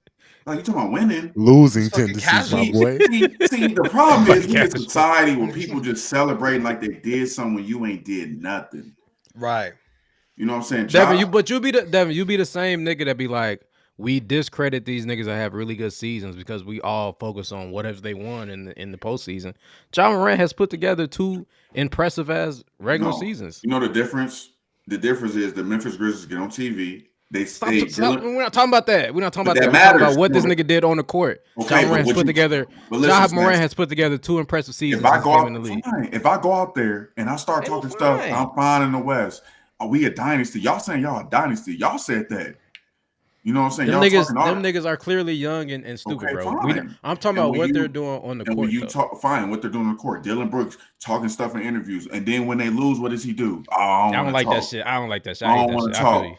Like you talking about winning, losing tendencies, my boy. See, the problem is we in a society where people just celebrating like they did something when you ain't did nothing. Right. You know what I'm saying, Devin? You be the same nigga that be like, we discredit these niggas that have really good seasons because we all focus on whatever they won in the postseason. Ja Morant has put together 2 impressive as regular seasons. You know the difference? The difference is the Memphis Grizzlies get on TV. Stop. We're not talking about that. We're not talking about that. That We're talking matters. about what this nigga did on the court. Okay, Ja Morant has put together. Ja Morant has put together 2 impressive seasons. If I go in the league. if I go out there and I start talking stuff, I'm fine in the West. Are we a dynasty? Y'all saying y'all a dynasty? Y'all said that. You know what I'm saying? Them niggas are clearly young and stupid, Okay, bro. I'm talking And about when what you- they're doing on the And court. when you what they're doing on the court, Dylan Brooks talking stuff in interviews, and then when they lose, what does he do? I don't like that shit. I don't like that shit. I hate that shit. I feel you.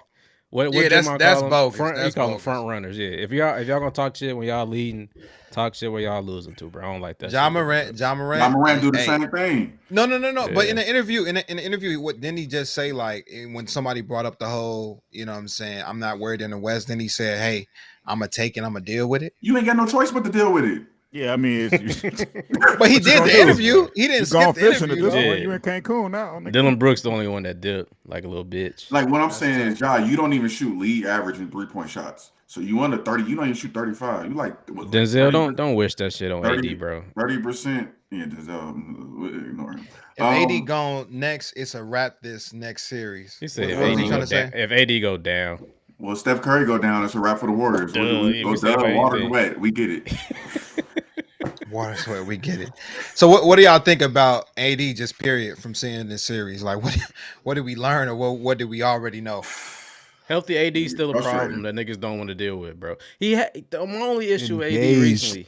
What that's both. You call them front runners. Yeah. If y'all gonna talk shit when y'all leading, talk shit when y'all losing too, bro. I don't like that. Ja Morant do the same thing. No. Yeah. But in the interview, what didn't he just say? Like when somebody brought up the whole, you know what I'm saying, I'm not worried in the West. Then he said, hey, I'm gonna take it. I'm gonna deal with it. You ain't got no choice but to deal with it. Yeah, I mean, but he did the interview. He didn't skip the interview. At this point. You in Cancun now. Dylan Brooks the only one that did like a little bitch. Like what I'm saying is, Ja, you don't even shoot league average in 3-point shots. So you under 30, you don't even shoot 35. You like Denzel, don't wish that shit on 30, AD, bro. 30%. Yeah, Denzel, ignore him. If AD gone next, it's a wrap this next series. He said if AD go down. Well, Steph Curry go down, it's a wrap for the Warriors. Water's wet. We get it. Water's wet. We get it. So what do y'all think about AD just period from seeing this series? Like what did we learn or what did we already know? Healthy AD is still a problem that niggas don't want to deal with, bro. The only issue AD recently.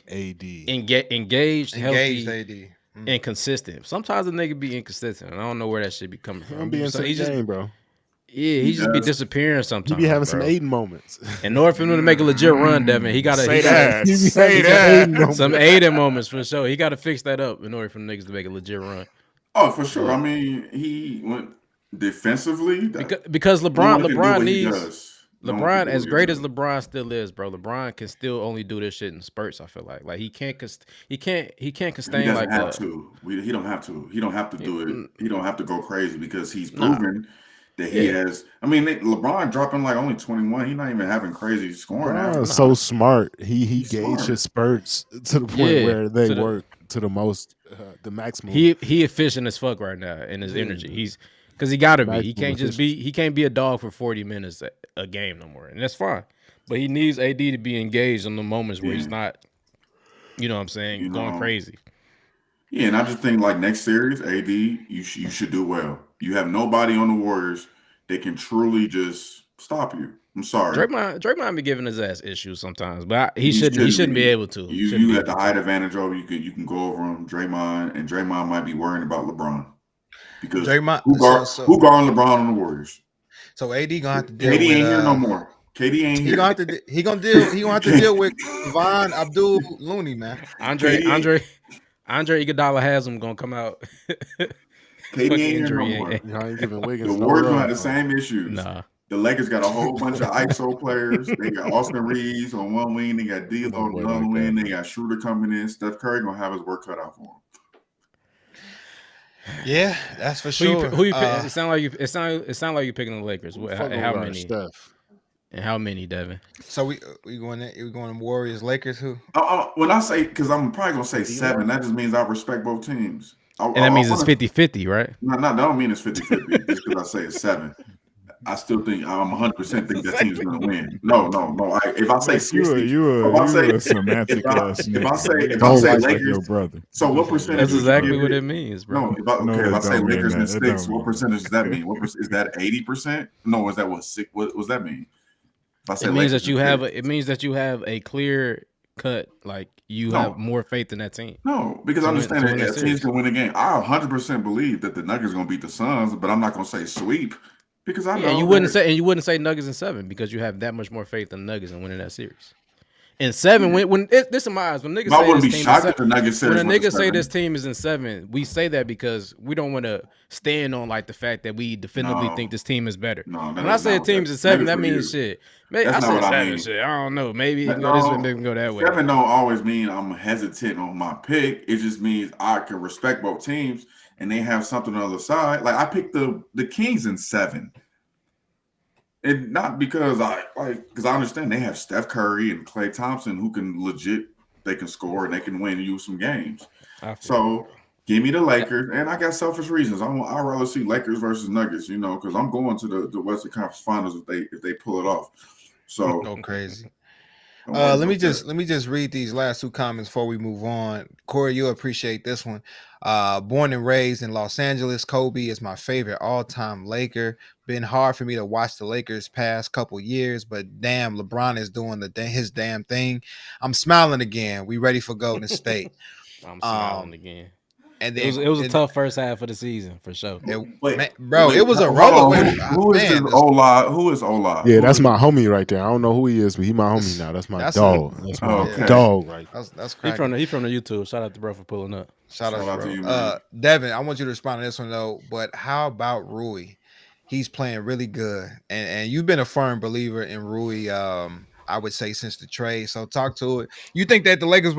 Engaged, healthy, AD. And consistent. Sometimes a nigga be inconsistent. And I don't know where that shit be coming from. He's just game, bro. Yeah, he just be disappearing sometimes. He be having some Aiden moments. In order for him to make a legit run, Devin, he gotta say that. Some Aiden moments for sure. He gotta fix that up in order for niggas to make a legit run. Oh, for sure. I mean, he went defensively because LeBron needs LeBron. As great as LeBron still is, bro, LeBron can still only do this shit in spurts. I feel like he can't sustain like that. He don't have to. He don't have to do it. He don't have to go crazy because he's proven that he has. I mean, LeBron dropping like only 21. He's not even having crazy scoring. So smart. He gauged his spurts to the point where they work to the most, the maximum. He efficient as fuck right now in his energy. He's because he gotta be. He can't just be. He can't be a dog for 40 minutes a game no more, and that's fine. But he needs AD to be engaged in the moments where he's not. You know what I'm saying? Going crazy. Yeah, and I just think like next series, AD, you should do well. You have nobody on the Warriors that can truly just stop you. I'm sorry. Draymond be giving his ass issues sometimes, but he shouldn't be able to. You got the height advantage over. You can go over him. Draymond might be worrying about LeBron because who guard LeBron on the Warriors? So AD gonna have to deal KD with ain't here no more. KD ain't he here. gonna have to he gonna have to deal with Von Abdul Looney, man. Andre Iguodala has him gonna come out. KD Fucking ain't here injury. no more. Y'all ain't giving The Wiggins no Warriors gonna run. have the same issues. Nah. The Lakers got a whole bunch of ISO players. They got Austin Reeves on one wing. They got D'Lo on the other wing. They got Schroeder coming in. Steph Curry gonna have his work cut out for him. Yeah, that's for sure. Who you pick? It sound like you picking the Lakers. How many? Steph. And how many, Devin? So we going to Warriors Lakers? Who? When I say, because I'm probably gonna say 7, that just means I respect both teams. And that means it's 50-50, right? No, that don't mean it's 50-50 just because I say it's 7. I still think I'm 100% think that team's gonna win. No. If I say 60, you a semantic if I say Lakers, your brother. So what percentage? That's exactly what it means, bro. No, if I say Lakers and 6, what percentage does that mean? Is that 80%? No, is that what 6? What does that mean? If I say it means Lakers that you have it means that you have a clear cut, like you have more faith in that team. No, because I understand that teams can win a game. I 100% believe that the Nuggets are gonna beat the Suns, but I'm not gonna say sweep. Because I know you wouldn't say Nuggets in 7 because you have that much more faith in Nuggets in winning that series. In 7, when this is my eyes, when niggas say this team is 7, when a nigga say this team is in 7, we say that because we don't want to stand on like the fact that we definitively think this team is better. When I say a team is in 7, that means shit. Maybe I said 7 shit. I don't know. Maybe it can go this way, maybe it can go that way. 7 don't always mean I'm hesitant on my pick. It just means I can respect both teams and they have something on the other side. Like I picked the Kings in 7. And not because because I understand they have Steph Curry and Klay Thompson who can they can score and they can win you some games. So give me the Lakers, and I got selfish reasons. I'd rather see Lakers versus Nuggets, because I'm going to the Western Conference Finals if they pull it off. So go crazy. Let me just read these last 2 comments before we move on. Corey, you'll appreciate this one. Born and raised in Los Angeles, Kobe is my favorite all-time Laker. Been hard for me to watch the Lakers past couple years, but damn, LeBron is doing his damn thing. I'm smiling again. We ready for Golden State. I'm smiling again. And then it was a tough first half of the season for sure. It was a roller. Who is Ola? Who is Ola? Yeah, that's my homie right there. I don't know who he is, but he my homie now. That's my dog. That's my dog, right? That's he from the YouTube. Shout out to bro for pulling up. Shout out to you, man. Devin, I want you to respond to this one though. But how about Rui? He's playing really good, and you've been a firm believer in Rui. I would say since the trade. So talk to it. You think that the Lakers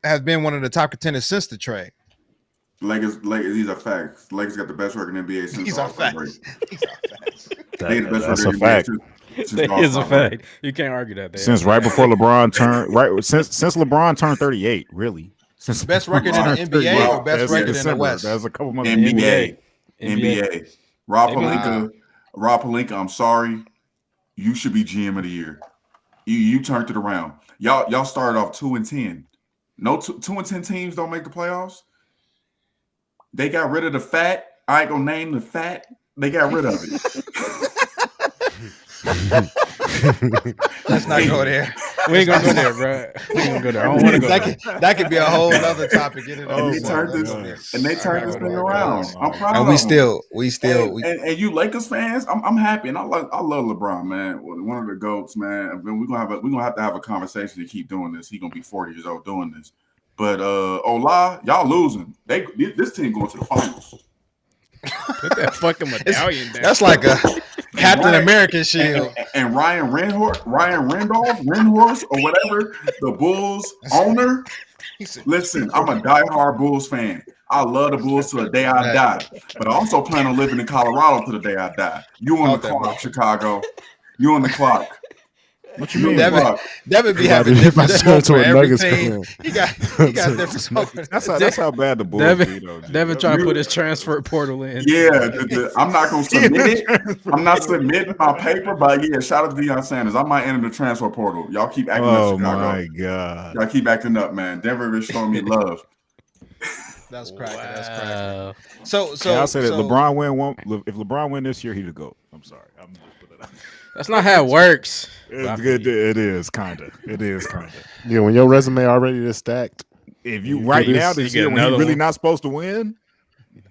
have been one of the top contenders since the trade? Lakers, these are facts. Lakers got the best record in the NBA since these are facts. These are facts. That's a fact. That is a fact. You can't argue that. Since right before LeBron turned since LeBron turned 38, really. Since best record in the NBA or best record in the West? There's a couple months. NBA. Rob Pelinka, I'm sorry. You should be GM of the year. You turned it around. Y'all started off 2-10. No 2-10 teams don't make the playoffs. They got rid of the fat. I ain't gonna name the fat. They got rid of it. Let's not go there. We ain't gonna go there, bro. We ain't gonna go there. I don't want to go there. That could be a whole other topic. And they turned this thing around. I'm proud of them. We still. And you Lakers fans, I'm happy, and I love LeBron, man. One of the goats, man. We're gonna have to have a conversation to keep doing this. He's gonna be 40 years old doing this. But Ola, y'all losing. This team going to the finals. Put that fucking medallion down. That's like a Captain American shield. And Ryan Randolph, or whatever, the Bulls owner. Listen, I'm a diehard Bulls fan. I love the Bulls to the day I die. But I also plan on living in Colorado to the day I die. You on the clock, Chicago. You on the clock. What you mean? Devin be having different smoke for everything. He got different smoke. That's how bad the Bulls be, though. Devin trying to put his transfer portal in. Yeah, I'm not going to submit it. I'm not submitting my paper, but yeah, shout out to Deion Sanders. I might enter the transfer portal. Y'all keep acting up, Chicago. Oh, my God. Y'all keep acting up, man. Denver is showing me love. That's cracking. Wow. That's cracking. So I'll say that LeBron win one. If LeBron win this year, he the GOAT. I'm sorry. I'm just putting it out. That's not how it works. It is kind of. Yeah, when your resume already is stacked. If you right now this year when you're really not supposed to win,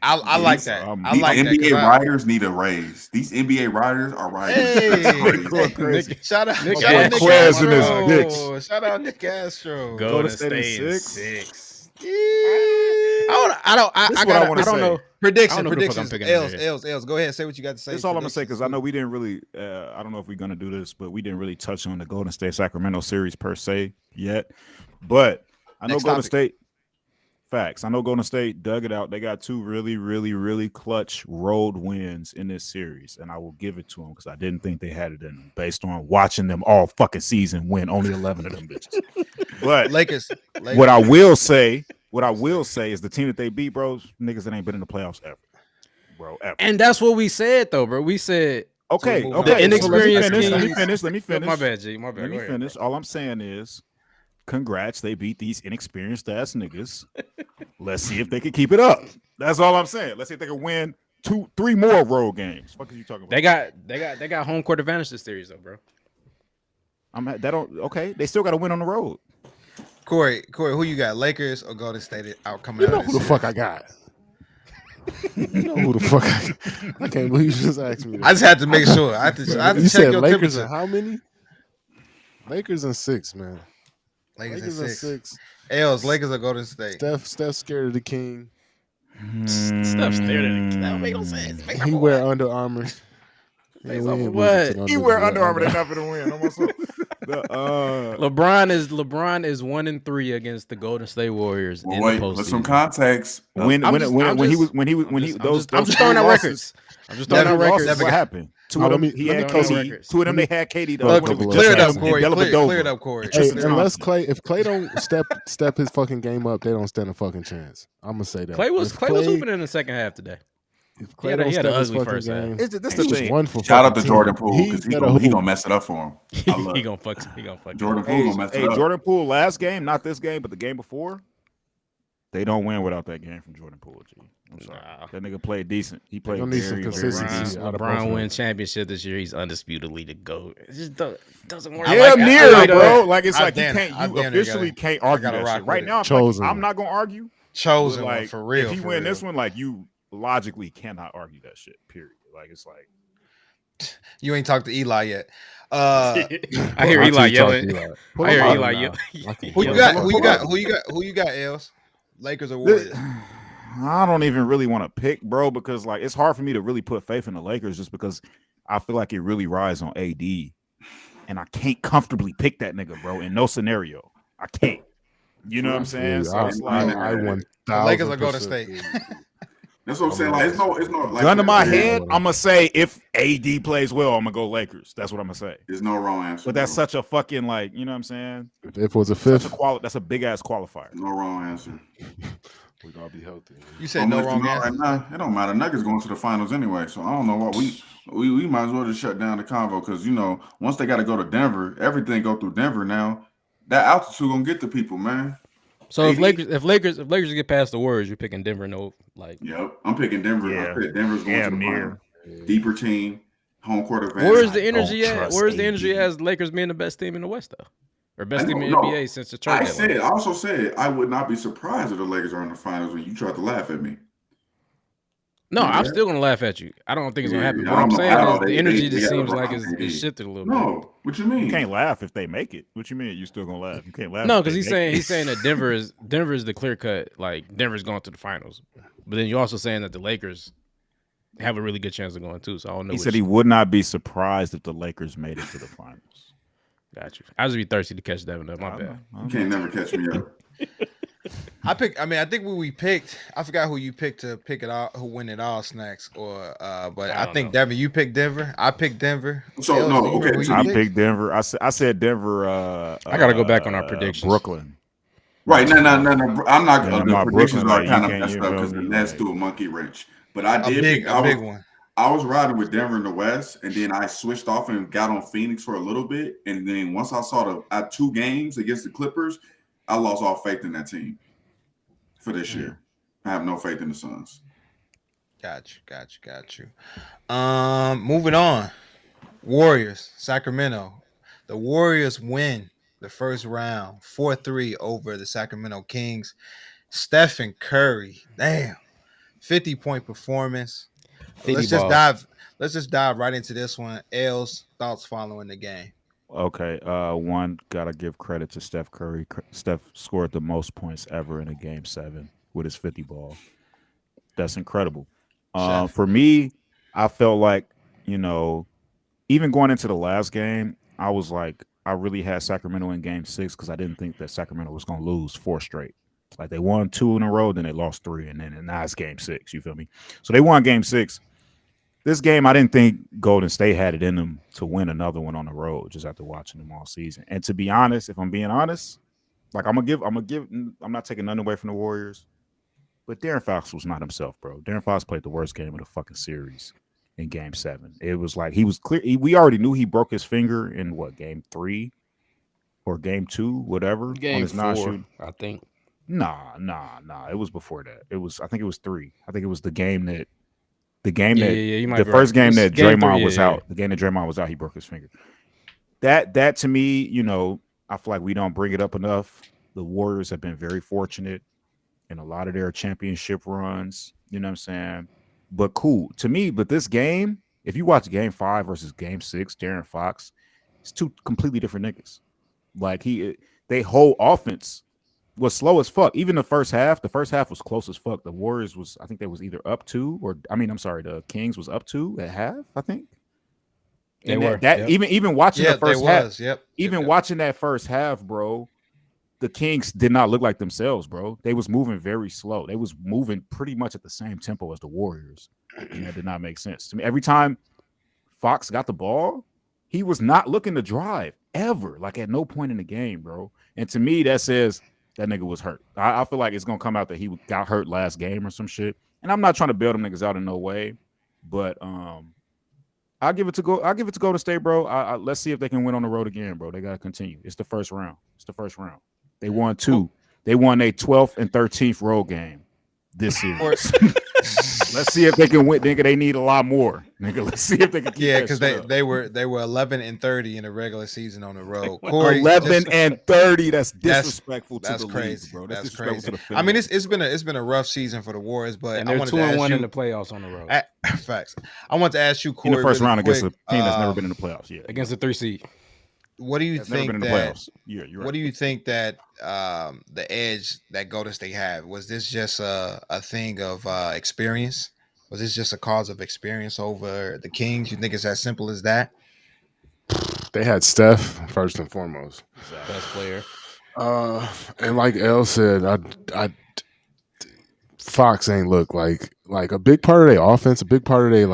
I like that. I These like that. NBA writers need a raise. These NBA writers are writing. Hey, Going crazy. shout out Nick Nick Quez in this Astro. bitch. Shout out Nick Astro. Golden State in State in 6. 6. Yeah. This is what I wanna I don't say. know. Predictions. I don't know if I'm picking them Els. Go ahead. Say what you got to say. That's all I'm gonna say because I know we didn't really. I don't know if we're gonna do this, but we didn't really touch on the Golden State Sacramento series per se yet. But I know Next Golden topic. State. Facts. I know Golden State dug it out. They got 2 really, really, really clutch road wins in this series, and I will give it to them because I didn't think they had it in them based on watching them all fucking season win only 11 of them bitches. But Lakers. what I will say is the team that they beat, bro, niggas that ain't been in the playoffs ever, bro, ever. And that's what we said, though, bro. We said Okay. So Okay. the inexperienced Let me Kings- finish. Let me finish. My bad, G. My bad. Let me Go ahead, finish. All I'm saying is, congrats, they beat these inexperienced ass niggas. Let's see if they can keep it up. That's all I'm saying. Let's see if they can win 2-3 more road games. What are you talking about? They got home court advantage this series, though, bro. Okay. They still got to win on the road. Corey, who you got? Lakers or Golden State out coming You out? know of who this the fuck I got? You know who the fuck I can't believe you just asked me that. I just had to make sure. I had to you check said your Lakers temperature. and how many? Lakers and 6, man. Lakers and 6. 6. Els, Lakers or Golden State? Steph scared of the king. Stuff stared at it. That don't make no sense. He wear Under Armour. Yeah, Face we off ain't of losing what? to them He niggas wear with Under Armour enough to win. Almost so. LeBron is 1-3 against the Golden State Warriors in Wait, the with some postseason. context. When I'm he just throwing out records. I'm just throwing out records. What happened? Two Oh, of them, let me- he had let me- KD. 2 of them, they had KD. The Look, other one was clear it just up, Jackson. Corey. Dellavedova. Clear it up, Corey. Hey, Tristan unless Thompson. if Clay don't step his fucking game up, they don't stand a fucking chance. I'm gonna say that. Clay was If hooping in the second half today. If Clay He had a don't step his ugly fucking first half. game, This he the just thing. won for Shout out to fucking Jordan team. Poole because he better gonna hoop. mess it up for him. I love He it. gonna fuck. Jordan Poole gonna mess it Hey, up. Jordan Poole last game, not this game, but the game before. They don't win without that game from Jordan Poole. G. I'm sorry. Nah. That nigga played decent. He played Don't need some very, very consistency. decent. out of both LeBron of win them. championship this year. He's undisputedly the GOAT. It just doesn't work. I Yeah, like that. near, I like bro. that. Like it's I like you damn- can't. I You damn near officially gotta- can't I argue gotta that rock shit. with Right it. now, Chosen I'm one. not gonna argue. Chosen But, one like, for real. if you for win real. this one, like you logically cannot argue that shit. Period. Like it's like You ain't talked to Eli yet. I hear I'll Eli talk yelling. to Eli. I hear him up Eli now. yelling. Who you got? Who you got? Who you got? Els, Lakers or Warriors? I don't even really want to pick, bro, because like it's hard for me to really put faith in the Lakers just because I feel like it really rides on AD, and I can't comfortably pick that nigga, bro, in no scenario. I can't. You know what I'm saying? So it's like I want The Lakers or Golden State? That's what I'm saying. Like it's no like gun to my Yeah. head, I'm gonna say if AD plays well, I'm gonna go Lakers. That's what I'm gonna say. There's no wrong answer. But that's bro. such a fucking like, you know what I'm saying? If it was a Such fifth, that's a big ass qualifier. no wrong answer. we gotta be healthy. You said no wrong answer. Right now, it don't matter. Nuggets going to the finals anyway, so I don't know what we might as well just shut down the convo because once they got to go to Denver, everything go through Denver now. That altitude gonna get the people, man. So if AD Lakers get past the Warriors, you're picking Denver. No, like Yep, I'm picking Denver. Yeah. I pick Denver's going to Damn the near. final. Deeper team, home court advantage. where's the energy don't at? trust Where's the AD. energy as Lakers being the best team in the West though, or best I team in know, the no. NBA since the trade deadline? I also said I would not be surprised if the Lakers are in the finals when you tried to laugh at me. No, I'm Yeah. still gonna laugh at you. I don't think it's gonna happen. Yeah, What I I'm don't know saying how is the they energy got just seems LeBron like AD. it's shifted a little bit. No, what you mean? You can't laugh if they make it. What you mean? You still gonna laugh? You can't laugh. No, if because they he's saying make it. that Denver is the clear cut. Like Denver's going to the finals, but then you're also saying that the Lakers have a really good chance of going too. So I don't know. He said he would not be surprised if the Lakers made it to the finals. got you. I just be thirsty to catch Devin up. My bad. You can't never catch me up. I think when we picked, I forgot who you picked to pick it all, who win it all, Snacks or but I I don't think know. Devin, you picked Denver. I picked Denver. So, Els, no, do you remember okay, who so you I you picked Denver. I said Denver. I gotta go back on our predictions. Brooklyn. Right, no. I'm not. Yeah, the my predictions Brooklyn, are like, kind you of can't messed even up because feel the me, Nets like- threw a monkey wrench. But I A did. big I was, one. I was riding with Denver in the West, and then I switched off and got on Phoenix for a little bit. And then once I saw I had 2 games against the Clippers, I lost all faith in that team for this year. I have no faith in the Suns. Got you. Moving on. Warriors, Sacramento. The Warriors win the first round 4-3 over the Sacramento Kings. Steph and Curry. Damn. 50-point performance. 50 Let's just ball. dive. Let's just dive right into this one. L's thoughts following the game. Okay, one gotta give credit to Steph Curry. Steph scored the most points ever in a game 7 with his 50 ball. That's incredible. Chef. For me, I felt like, you know, even going into the last game, I was like, I really had Sacramento in game 6 because I didn't think that Sacramento was going to lose 4 straight. Like they won 2 in a row, then they lost 3, and then now it's game 6. You feel me? So they won game 6. This game, I didn't think Golden State had it in them to win another one on the road just after watching them all season. And to be honest, if I'm being honest, like I'm not taking nothing away from the Warriors, but Darren Fox was not himself, bro. Darren Fox played the worst game of the fucking series in game 7. It was like he was clear. We already knew he broke his finger in what, game 3 or game 2, whatever, Game on his 4, non-shooting. I think. Nah. It was before that. I think it was 3. I think it was the game that You might the be first right. game that Game Draymond 3, was yeah. out. The game that Draymond was out, he broke his finger. That to me, I feel like we don't bring it up enough. The Warriors have been very fortunate in a lot of their championship runs. You know what I'm saying? But cool to me. But this game, if you watch game 5 versus game 6, Darren Fox, it's 2 completely different niggas. Like they whole offense was slow as fuck. Even the first half was close as fuck. The Warriors was, I think they was either up 2 or, the Kings was up 2 at half, I think. They And were. that Yep. even watching the first half, Yep. even watching that first half, bro, the Kings did not look like themselves, bro. They was moving very slow. They was moving pretty much at the same tempo as the Warriors. And that did not make sense to me. Every time Fox got the ball, he was not looking to drive ever, like at no point in the game, bro. And to me, that says that nigga was hurt. I feel like it's going to come out that he got hurt last game or some shit. And I'm not trying to bail them niggas out in no way, but I'll give it to Golden State, bro. Let's see if they can win on the road again, bro. They got to continue. It's the first round. They won 2. They won a 12th and 13th road game this series. Let's see if they can win. Nigga, they need a lot more. Nigga, let's see if they can keep Yeah, because they were 11-30 in the regular season on the road. Corey, 11-30. That's disrespectful that's to the crazy, league, bro. That's disrespectful crazy. to the I mean, fans. it's been a rough season for the Warriors, but And I they're wanted to 2-1 ask in the you. playoffs on the road. Facts. I want to ask you, Corey, in the first really round against quick, a team that's never been in the playoffs yet. Against the 3 seed. What do you That's never think been in the that? playoffs. Yeah, you're right. What do you think that the edge that Golden State had, was this just a thing of experience? Was this just a cause of experience over the Kings? You think it's as simple as that? They had Steph first and foremost. Best player. And like El said, Fox ain't look like a big part of their offense. A big part of their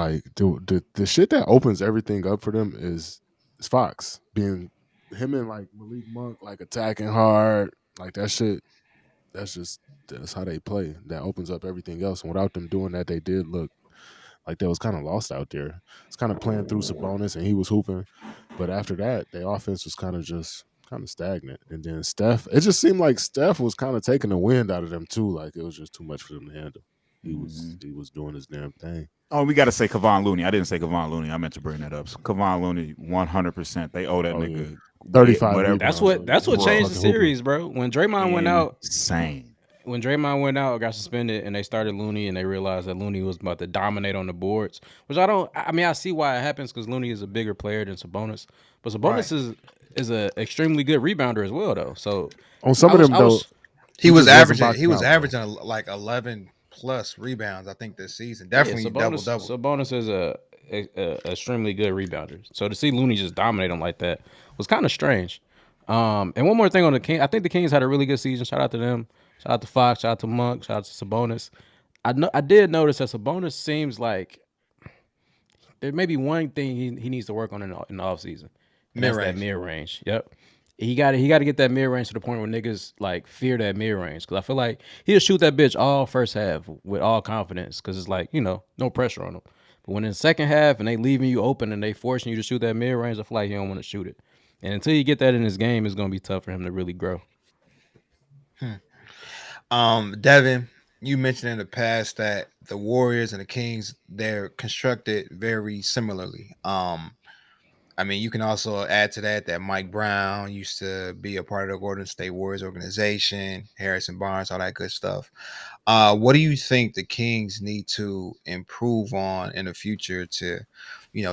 the shit that opens everything up for them is Fox being him and like Malik Monk like attacking hard, like that shit. That's how they play. That opens up everything else. And without them doing that, they did look like they was kind of lost out there. It's kind of playing through Sabonis, and he was hooping, but after that, their offense was kind of stagnant. And then Steph, it just seemed like Steph was kind of taking the wind out of them too. Like it was just too much for them to handle. He was doing his damn thing. Oh, we got to say Kevon Looney. I didn't say Kevon Looney. I meant to bring that up. So Kevon Looney, 100%. They owe that nigga. Yeah. 35 whatever. rebounds. That's what Bro, changed the series, bro. When Draymond went out, insane. When Draymond went out, got suspended, and they started Looney, and they realized that Looney was about to dominate on the boards, which I see why it happens because Looney is a bigger player than Sabonis, but Sabonis is an extremely good rebounder as well, though. So on some of them, though, he was just averaging wasn't boxing out, like 11 plus rebounds, I think, this season. Definitely double. Sabonis is a extremely good rebounder. So to see Looney just dominate him like that was kind of strange. And one more thing on the Kings, I think the Kings had a really good season. Shout out to them. Shout out to Fox. Shout out to Monk. Shout out to Sabonis. I did notice that Sabonis seems like there may be one thing he needs to work on in the offseason. That's that mid range. Yep. He got to get that mid range to the point where niggas like fear that mid range, because I feel like he'll shoot that bitch all first half with all confidence, because it's like, no pressure on him. But when in the second half and they leaving you open and they forcing you to shoot that mid range, I feel like he don't want to shoot it. And until you get that in his game, it's gonna be tough for him to really grow. Devin, you mentioned in the past that the Warriors and the Kings, they're constructed very similarly. I mean, you can also add to that Mike Brown used to be a part of the Golden State Warriors organization, Harrison Barnes, all that good stuff. What do you think the Kings need to improve on in the future to,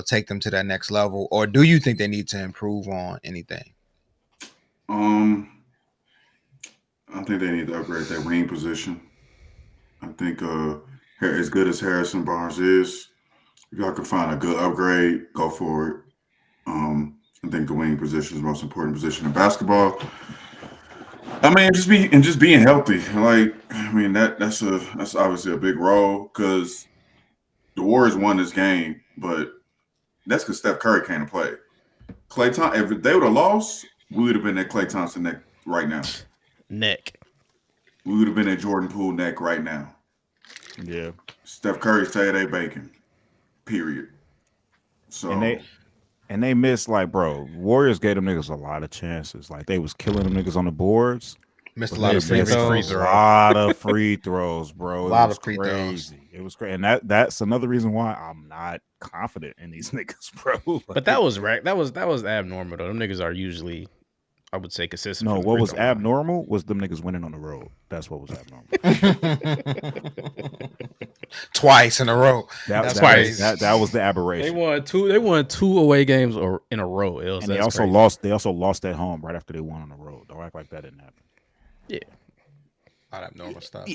take them to that next level? Or do you think they need to improve on anything? I think they need to upgrade their wing position. I think as good as Harrison Barnes is, if y'all can find a good upgrade, go for it. I think the wing position is the most important position in basketball. I mean, just being healthy. Like, I mean, that's obviously a big role because the Warriors won this game, but that's because Steph Curry came to play. Klay Thompson, if they would have lost, we would have been at Klay Thompson neck right now. Neck. We would have been at Jordan Poole neck right now. Yeah. Steph Curry's Tay Bacon. Period. So and they missed, like, bro, Warriors gave them niggas a lot of chances. Like, they was killing them niggas on the boards. Missed a lot of free A throws. lot of free throws, bro. A lot of free throws. It was crazy. And that's another reason why I'm not confident in these niggas, bro. Like, But that was right. That was abnormal though. Them niggas are usually, I would say, consistent. no, from the what free was throw line. abnormal was them niggas winning on the road. That's what was abnormal. Twice in a row. That was the They aberration. won two away games in a row. And they also lost. They also lost at home right after they won on the road. Don't act like that didn't happen. Yeah. A lot of abnormal stuff.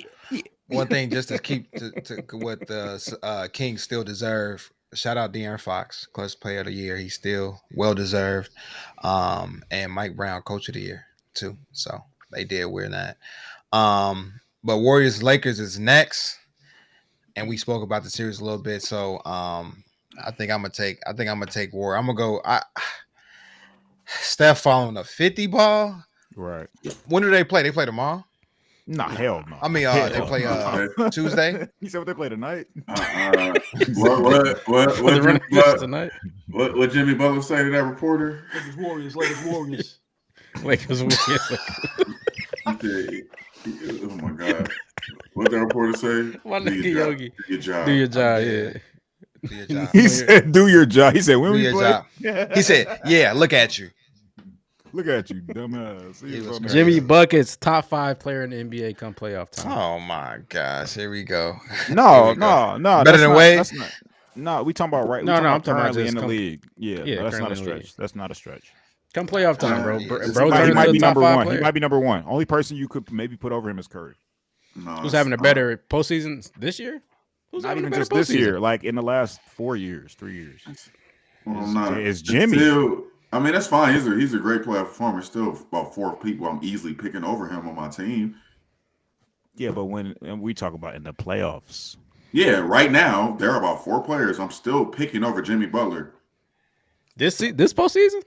One thing just to keep to what the Kings still deserve. Shout out De'Aaron Fox, Clutch Player of the Year. He's still well deserved. And Mike Brown, Coach of the Year too. So they did win that. But Warriors Lakers is next, and we spoke about the series a little bit. So I think I'm gonna take Warriors. I'm gonna go. Steph following a 50 ball. Right. When do they play? They play tomorrow. Nah, hell no. I mean, they play Tuesday. He said what they play tonight. What Jimmy Butler say to that reporter? Lakers Warriors. Oh my God. What the reporter say? My nigga Yogi. Do your job. Do your job, yeah. Do your job. He said, "Do your job." He said, "When Do we your play." job. He said, "Yeah, look at you." Look at you, dumbass. Jimmy Buckets, top 5 player in the NBA come playoff time. Oh my gosh, here we go. No. Better than Wade? No, we talking about right. No, I'm talking about currently just in the league. Yeah, yeah, no, that's not a currently in the stretch. league. That's not a stretch. Come playoff time, bro. He might be number one. Player. He might be number one. Only person you could maybe put over him is Curry. No, Who's having a better postseason this year? Who's Not having even a better just this postseason? year. Like in the last 3 years. It's Jimmy. Jimmy. I mean, that's fine. He's a great playoff performer. Still, about 4 people I'm easily picking over him on my team. Yeah, but when we talk about in the playoffs. Yeah, right now there are about 4 players I'm still picking over Jimmy Butler. This postseason?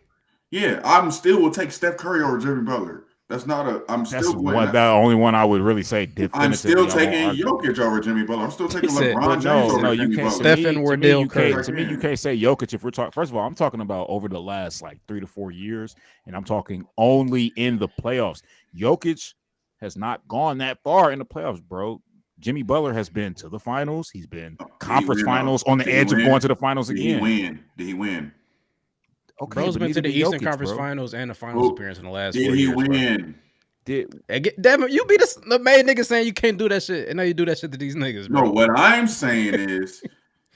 Yeah, I'm still will take Steph Curry over Jimmy Butler. That's not a. I'm That's still going. the only one I would really say. I'm still taking argue. Jokic over Jimmy Butler. I'm still taking He said, LeBron James over you Jimmy can't. Butler. Steph and Wardell Curry. To me, you can't say Jokic if we're talking. First of all, I'm talking about over the last like 3 to 4 years, and I'm talking only in the playoffs. Jokic has not gone that far in the playoffs, bro. Jimmy Butler has been to the finals. He's been conference finals on the edge of going to the finals again. Did he win? Okay, Bro's been to the Eastern Conference Finals and the Finals appearance in the last 4 years. Did he win? Damn it, you be the main nigga saying you can't do that shit, and now you do that shit to these niggas, bro. No, what I'm saying is,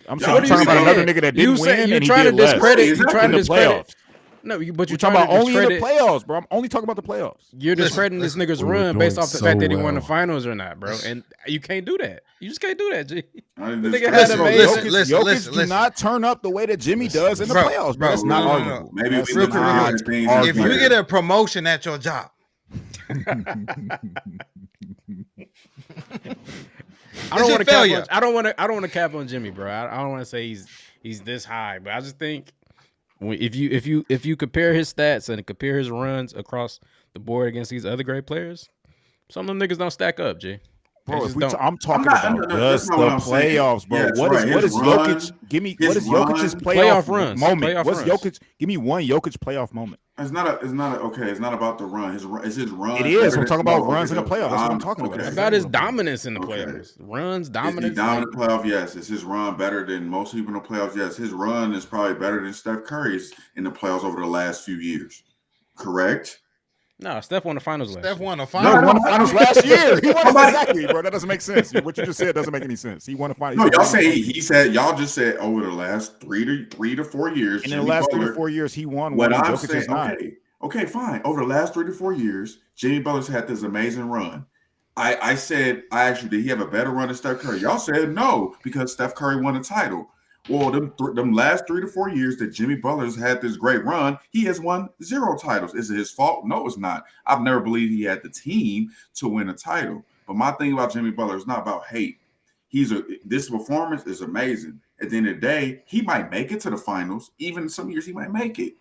I'm talking about another nigga that didn't win. You're and trying he to did discredit. less. You're trying to discredit. Playoffs. No, but We're you're talking trying about to only in the discredit. playoffs, bro. I'm only talking about the playoffs. You're discrediting this nigga's run based off the fact that he won the finals or not, bro. And you can't do that. You just can't do that, G. Jokic do not turn up the way that Jimmy does in the playoffs, bro. That's not arguable. Maybe if you get a promotion at your job. I don't want to cap on Jimmy, bro. I don't want to say he's this high, but I just think if you compare his stats and compare his runs across the board against these other great players, some of them niggas don't stack up, G. Bro, I'm talking about just the playoffs, bro. What is Jokic? Give me what is Jokic's playoff runs moment? What's Jokic? Give me one Jokic playoff moment. It's not about the run. It's his run. It is. I'm talking about runs in the playoffs. That's what I'm talking about. It's about his dominance in the playoffs. Runs, dominance. Is he dominant playoff? Yes. Is his run better than most people in the playoffs? Yes. His run is probably better than Steph Curry's in the playoffs over the last few years. Correct? No, Steph won the finals last Steph year. won the No, finals. he won the finals last year. He won it Somebody- exactly, bro. That doesn't make sense. What you just said doesn't make any sense. He won the finals. No, y'all say he said y'all just said over the last 3 to 4 years. And in Jimmy the last Butler, 3 to 4 years, he won what one. I'm Jokic saying, is not. okay, fine. Over the last 3 to 4 years, Jimmy Butler's had this amazing run. I said, I asked you, did he have a better run than Steph Curry? Y'all said no, because Steph Curry won a title. Well, them last 3 to 4 years that Jimmy Butler's had this great run, he has won 0 titles. Is it his fault? No, it's not. I've never believed he had the team to win a title. But my thing about Jimmy Butler is not about hate. This performance is amazing. At the end of the day, he might make it to the finals. Even some years he might make it.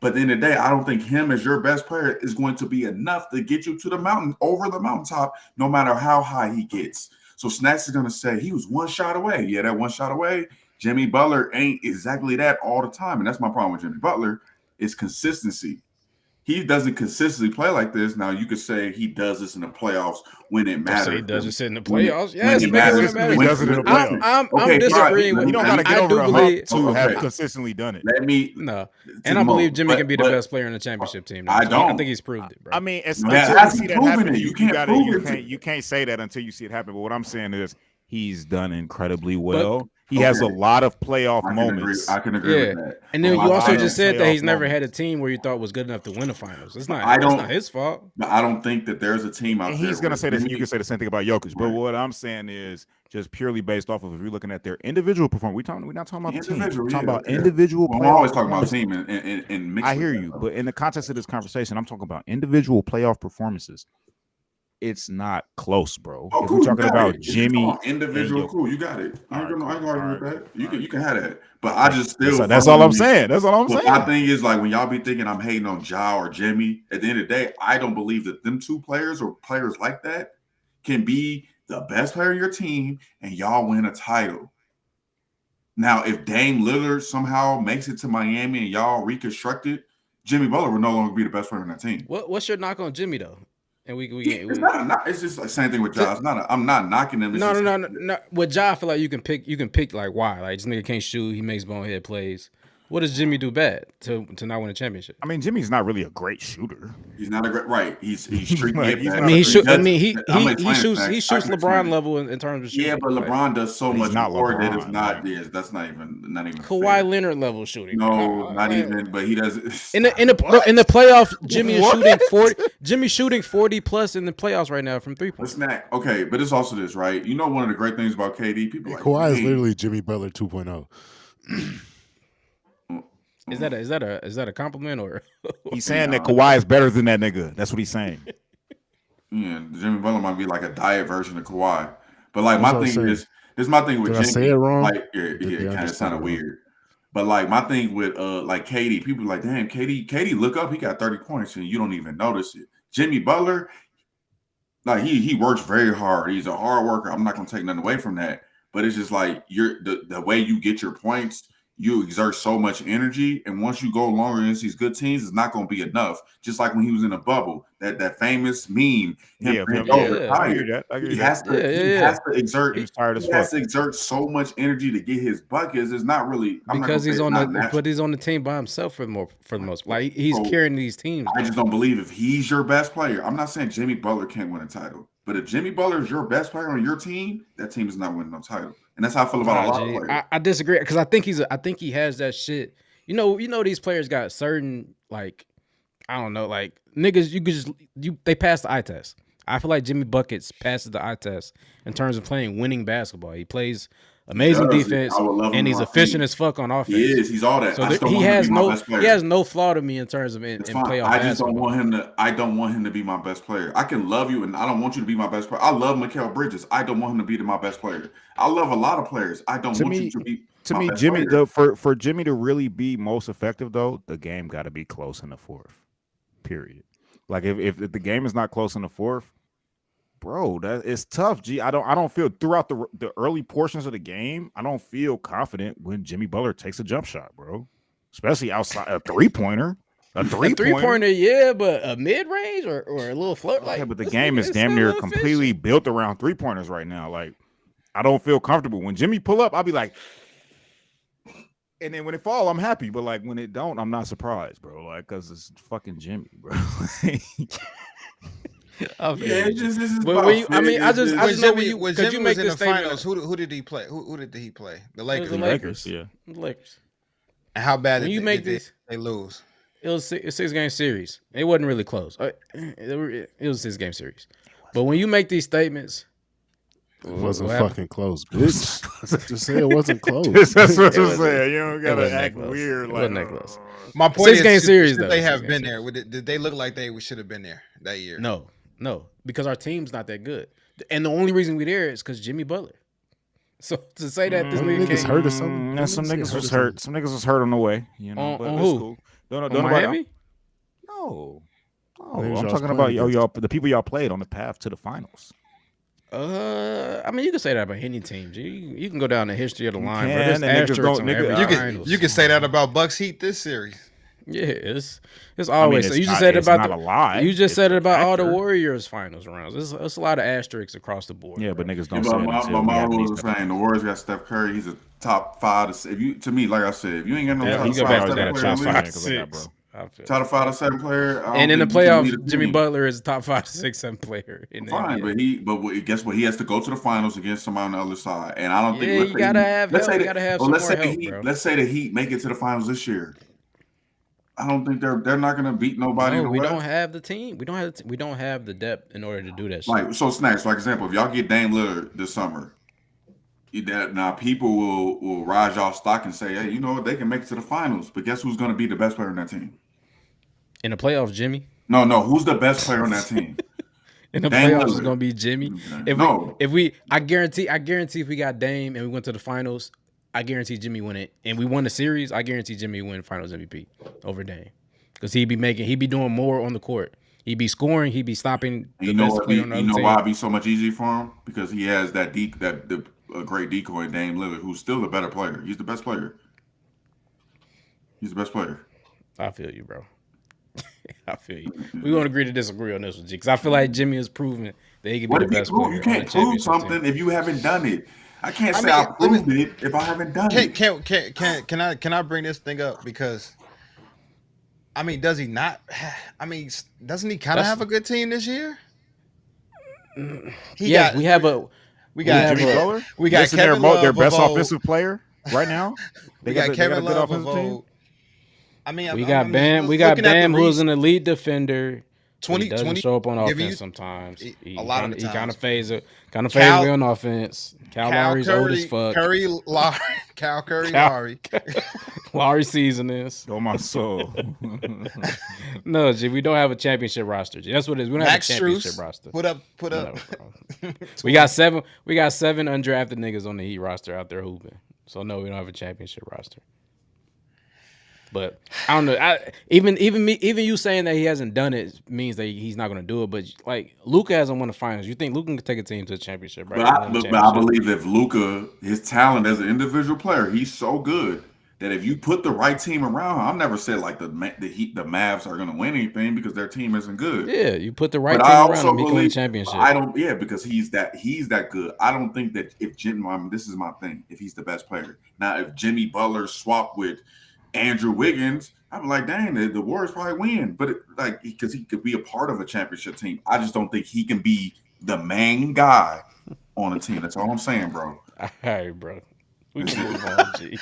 But at the end of the day, I don't think him as your best player is going to be enough to get you to the mountain, over the mountaintop, no matter how high he gets. So Snacks is going to say he was one shot away. Yeah, that one shot away. Jimmy Butler ain't exactly that all the time. And that's my problem with Jimmy Butler is consistency. He doesn't consistently play like this. Now, you could say he does this in the playoffs when it matters. Say he does it in the When it- playoffs. when Yes, it make it when matters. it matters. He does it in the playoffs. I'm disagreeing with You don't got to get I over do the believe hump to Okay. have consistently done it. Let me no, to and I the believe moment. Jimmy can be the But- best player in the championship team. I don't. I think he's proved it, bro. I mean, it's, Man, until you hasn't see that proven happen, it. you You can't gotta, prove it. you can't say that until you see it happen. But what I'm saying is he's done incredibly well. He has a Okay. lot of playoff I can moments. agree Yeah. with that. And then But you my also thing- just said that he's playoff never had a moments. team where you thought was good enough to win the finals. It's not. I It's don't- not his fault. But I don't think that there's a team out And there. he's gonna where say this. Jimmy- You can say the same thing about Jokic. But Right. what I'm saying is just purely based off of if you're looking at their individual performance. We're not talking about the team. Individual, We're talking yeah, about yeah. individual Well, I'm playoff always talking about performances. team and mixed I hear with you, that. but in the context of this conversation, I'm talking about individual playoff performances. It's not close, bro. Oh, If cool, we're you talking got about it. If you're Jimmy, talking individual, and cool, you got it. I ain't gonna argue with that. You can have that. But I just still that's all I'm saying. That's all I'm But saying. my thing is, like, when y'all be thinking I'm hating on Ja or Jimmy, at the end of the day, I don't believe that them two players or players like that can be the best player of your team and y'all win a title. Now, if Dame Lillard somehow makes it to Miami and y'all reconstruct it, Jimmy Butler will no longer be the best player on that team. What's your knock on Jimmy though? And It's not. It's just the same thing with Ja. I'm not knocking him. It's just- No. With Ja, I feel like you can pick like why. Like this nigga can't shoot, he makes bonehead plays. What does Jimmy do bad to not win a championship? I mean, Jimmy's not really a great shooter. He's not a great right. He's street. Like, yeah, he's man. not he shoots I'm explaining that. he I shoots can LeBron explain it. level in terms of shooting. Yeah, but LeBron does so He's much not more that LeBron, it's not. like- Yeah, that's not even Kawhi fair. Leonard level shooting. No, not Like, even. But he does. In the playoffs, Jimmy is What? shooting 40. Jimmy's shooting 40 plus in the playoffs right now from 3-point. Let's not. Okay, but it's also this, right? You know, one of the great things about KD, people like Kawhi is "Hey, literally Jimmy Butler 2.0. Is that a compliment or? He's saying that Kawhi is better than that nigga. That's what he's saying. Yeah, Jimmy Butler might be like a diet version of Kawhi. But like That's my what I'm thing saying. is, this is my thing with Did I Jimmy. say it wrong? Like, yeah, Did it they kind of understand sounded it wrong? weird. But like my thing with like KD, people are like, damn, KD, look up, he got 30 points and you don't even notice it. Jimmy Butler, like he works very hard. He's a hard worker. I'm not gonna take nothing away from that. But it's just like the way you get your points, you exert so much energy, and once you go longer against these good teams, it's not going to be enough. Just like when he was in a bubble, that famous meme, Yeah, bent yeah. over, I tired. hear that. I hear He that. has to exert. He was tired as He has fuck. to exert so much energy to get his buckets. It's not really Because he's on the team by himself for the most. Like he's So, carrying these teams. I just don't believe if he's your best player. I'm not saying Jimmy Butler can't win a title, but if Jimmy Butler is your best player on your team, that team is not winning no title. And that's how I feel about a lot of players. I disagree because I think he has that shit. You know these players got certain like I don't know like niggas they pass the eye test. I feel like Jimmy Buckets passes the eye test in terms of playing winning basketball. He plays amazing defense and he's efficient as fuck on offense. He is. He's all that. So I just don't he want him to has be my best player. he has no flaw to me in terms of in playoff I just don't basketball. want him to. I don't want him to be my best player. I can love you, and I don't want you to be my best player. I love Mikal Bridges. I don't want him to be my best player. I love a lot of players. I don't want you to be. To my me, best Jimmy, player. for Jimmy to really be most effective, though, the game got to be close in the fourth. Period. Like if the game is not close in the fourth, bro, that it's tough. G, I don't feel throughout the early portions of the game. I don't feel confident when Jimmy Butler takes a jump shot, bro. Especially outside a 3-pointer. A 3-pointer, yeah, but a mid range or a little float. Okay, Like, but the this game nigga is damn near still completely built around 3-pointers right now. Like, I don't feel comfortable when Jimmy pull up. I'll be like, And then when it fall, I'm happy. But like when it don't, I'm not surprised, bro. Like because it's fucking Jimmy, bro. Yeah, it's just this is But about when you, I fit. mean, I It's just When know when Jimmy, you when because Jimmy you make was in this the statement. finals, who did he play? Who did he play? The It was Lakers. the right? Lakers. Yeah. The Lakers. And how bad When did you make this, they lose? it was a 6-game series. It wasn't really close. It was a 6-game series. But when you make these statements, It wasn't what happened? fucking close, bitch. Just say it wasn't close. That's what It I'm wasn't- saying. You don't gotta wasn't that act close. weird. It Like wasn't that close. My point is, 6-game series, should though. they have 6-game been series. there? Did they look like they should have been there that year? No, because our team's not that good, and the only reason we there is because Jimmy Butler. So to say that this Them nigga niggas can't hurt or something. Yeah, some niggas was hurt. Some niggas was hurt on the way. You know, but on it's who? cool. Don't On nobody. Miami? No, Niggas I'm y'all talking was about playing y'all, the people y'all played on the path to the finals. I mean, you can say that about any team. G. You can go down the history of the line, bro. can, There's and niggas asterisks don't- on every nigga, finals. You can say that about Bucks Heat this series. Yeah, it's I mean, always. it's so you just not- said it's about not a lie. You just It's said a it about all the factor. Warriors finals rounds. It's a lot of asterisks across the board. Yeah, bro. but niggas Yeah, don't say but it my, until but we my have rule these is saying the Warriors got Steph Curry. He's a top 5 to. If you to me, like I said, if you ain't got no Yeah, top you go 5 back to to that 7 top player, 5 because to I got, 6. bro. I feel top 5 to 7 player. I And in the don't think you can lead playoffs, a Jimmy team. Butler is a top 5 to 6, 7 player in the Fine, NBA. but guess what? He has to go to the finals against somebody on the other side, and I don't Yeah, think. you gotta have help. You gotta have some let's more say help, the Heat, bro. let's say the Heat make it to the finals this year. I don't think they're not going to beat nobody. No, in the we West. don't have the team. We don't have the depth in order to do that shit. Like so, snacks. For example, if y'all get Dame Lillard this summer, now people will rise y'all stock and say, hey, you know what? They can make it to the finals. But guess who's going to be the best player on that team? In the playoffs, Jimmy. No. Who's the best player on that team? In the Dame playoffs, Lillard. it's gonna be Jimmy. No. I guarantee if we got Dame and we went to the finals, I guarantee Jimmy win it, and we won the series. I guarantee Jimmy win Finals MVP over Dame, because he'd be doing more on the court. He'd be scoring. He'd be stopping the You know best what? player on the You other know team. why it'd be so much easier for him? Because he has a great decoy in Dame Lillard, who's still the better player. He's the best player. He's the best player. I feel you, bro. I feel you. We won't agree to disagree on this one, G, because I feel like Jimmy has proven that he can What be if the you best prove? player. You on can't the prove championship something team. if you haven't done it. I can't I say mean, I let me- proved it if I haven't done it. Can I bring this thing up because I mean, does he not? I mean, doesn't he kind of have a good team this year? We have we got Jimmy Butler. we got Listen, Kevin their Love best of old. offensive player right now. We got they Kevin a good Love of offensive team. old. I mean, We got Bam. We got Bam, who's an elite defender. 20, He doesn't 20 show up on give you- offense sometimes. a lot of the He kind times. of fades away Cal- on offense. Cal Lowry's old as fuck. Cal Curry, Cal- Lowry. Lowry seasonings. Oh my soul. No, G, we don't have a championship roster. G. That's what it is. We don't Max have a championship Strus. roster. Put up. No, bro. We got seven undrafted niggas on the Heat roster out there hooping. So no, we don't have a championship roster. But I don't know. Even you saying that he hasn't done it means that he's not going to do it. But like Luka hasn't won the finals. You think Luka can take a team to the championship, right? But I believe if Luka, his talent as an individual player, he's so good that if you put the right team around, I've never said like the Mavs are going to win anything because their team isn't good. Yeah, you put the right But team I around also him, he can win the believe championship. because he's that good. I don't think that if this is my thing, if he's the best player. Now, if Jimmy Butler swapped with Andrew Wiggins, I'm like, dang, the Warriors probably win. But because he could be a part of a championship team, I just don't think he can be the main guy on a team. That's all I'm saying, bro. All right, bro. We can move on, G.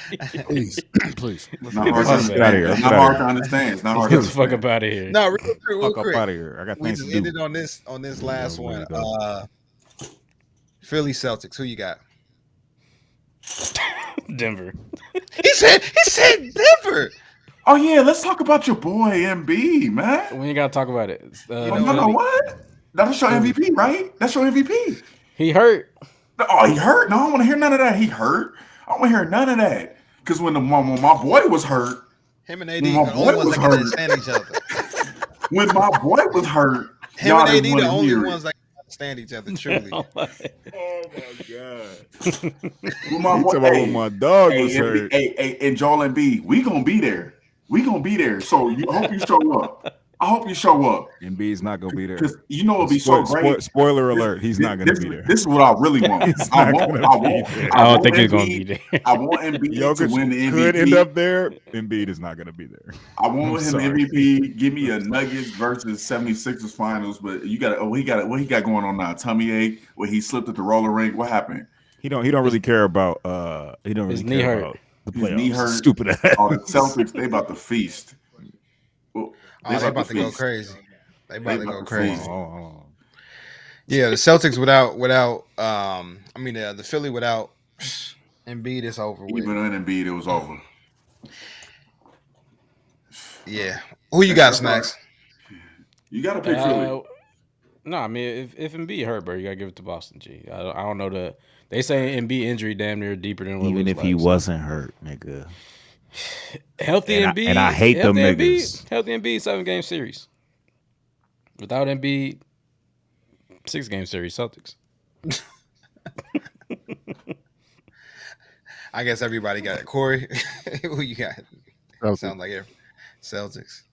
Please. It's not hard to Let's get understand. outta here. It's Get not outta hard here. to understand. It's not Let's hard get to the fuck understand. up out of here. No, real Fuck up quick. out of here. I got We things just to ended do. on this last Yeah, one. we go. Philly Celtics. Who you got? Denver. He said Denver. Oh yeah, let's talk about your boy MB, man. We ain't gotta talk about it. What? That's your MVP, right? That's your MVP. He hurt. Oh, he hurt? No, I don't want to hear none of that. He hurt? I don't want to hear none of that. Because when my boy was hurt, Him and AD My the boy only ones was that can hurt. stand each other. when my boy was hurt, Him y'all and AD didn't want the to only hear ones that can stand each other. Truly. Oh my god. When my You boy, talking about when my dog was hey, hurt. and Joel Embiid, we gonna be there. We gonna be there. So you hope you show up. I hope you show up. Embiid's not gonna be there. Because you know it'll be so great. Spoiler alert: he's not gonna be there. This is what I really want. I don't think he's gonna be there. I want Embiid to win the MVP. Could end up there. Embiid is not gonna be there. I want him MVP. Give me a Nuggets versus 76ers finals. But you got what he got going on now? Tummy ache. Where he slipped at the roller rink. What happened? He don't really care about. He don't really care about the playoffs. His knee hurt. Stupid ass. Oh, the Celtics, they about to feast. Well, they about to go crazy. They about to go crazy. Oh. Yeah, the Celtics without the Philly without Embiid is over with. Even in Embiid, it was over. Yeah. Who you got, Snacks? You got to pick Philly. No, I mean if Embiid hurt, bro, you gotta give it to Boston. G. I don't know they say Embiid injury damn near deeper than what even if he wasn't hurt, nigga. Healthy Embiid, and I hate them niggas. Healthy Embiid 7-game series. Without Embiid, 6-game series Celtics. I guess everybody got it. Corey, who you got? Sounds like Celtics.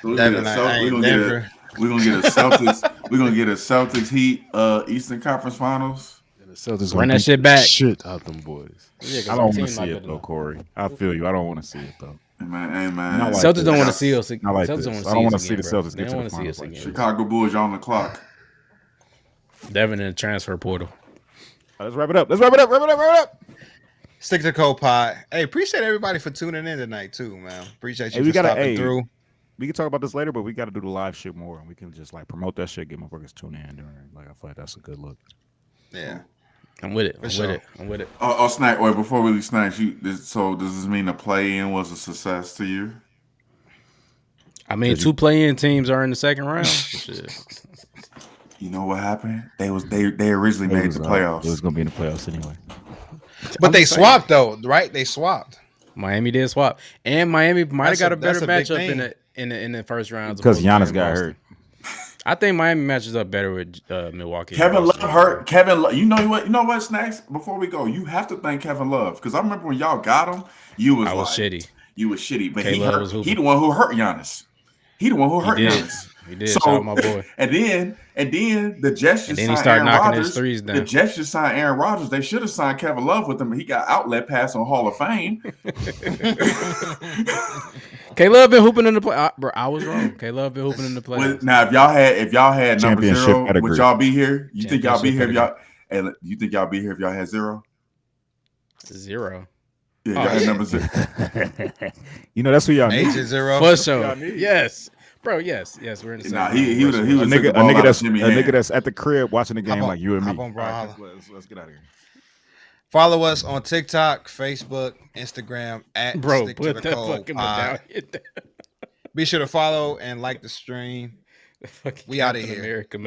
We're gonna get a Celtics. We're gonna get a Celtics Heat Eastern Conference Finals. And the Celtics run that shit back. Shit out them boys. Yeah, I don't want to see it though, Corey. I feel you. I don't want to see it though. Hey man. Like Celtics don't want to see us. Not like this. I don't want to see the Celtics get to the finals. Like Chicago Bulls on the clock. Devin in the transfer portal. Let's wrap it up. Wrap it up. Stick to the Cold Pod. Hey, appreciate everybody for tuning in tonight too, man. Appreciate you for stopping through. We can talk about this later, but we got to do the live shit more, and we can just like promote that shit, get motherfuckers tune in. Like I feel like that's a good look. Yeah, I'm with it. I'm with it. Oh, Snack. Wait, before we leave, Snacks. So does this mean the play-in was a success to you? I mean, 2 play-in teams are in the second round. Shit. You know what happened? They originally made the playoffs. It was gonna be in the playoffs anyway. But they swapped though, right? They swapped. Miami did swap, and Miami might have got a better matchup in the first round because Giannis got hurt. I think Miami matches up better with Milwaukee. Kevin Love hurt. Kevin Love. You know what, Snacks? Before we go, you have to thank Kevin Love because I remember when y'all got him, I was shitty. You was shitty, but he the one who hurt Giannis. He the one who hurt Giannis. He did. Shout out my boy. And then the Jets just he started knocking his threes down. The Jets just signed Aaron Rodgers. They should have signed Kevin Love with him. He got outlet pass on Hall of Fame. K-Love been hooping in the play. Bro, I was wrong. K-Love been hooping in the playoffs. Now, if y'all had number 0, would y'all be here? You think y'all be here if y'all? And you think y'all be here if y'all had 0? 0. Yeah, y'all had number 0. That's who y'all need. Agent 0 for sure. Yes. Bro, yes, we're in the same. Nah, he was a nigga that's at the crib watching the game like you and me. Let's get out of here. Follow us on TikTok, Facebook, Instagram at Stick to the Cold Pod. Be sure to follow and like the stream. We out of here. America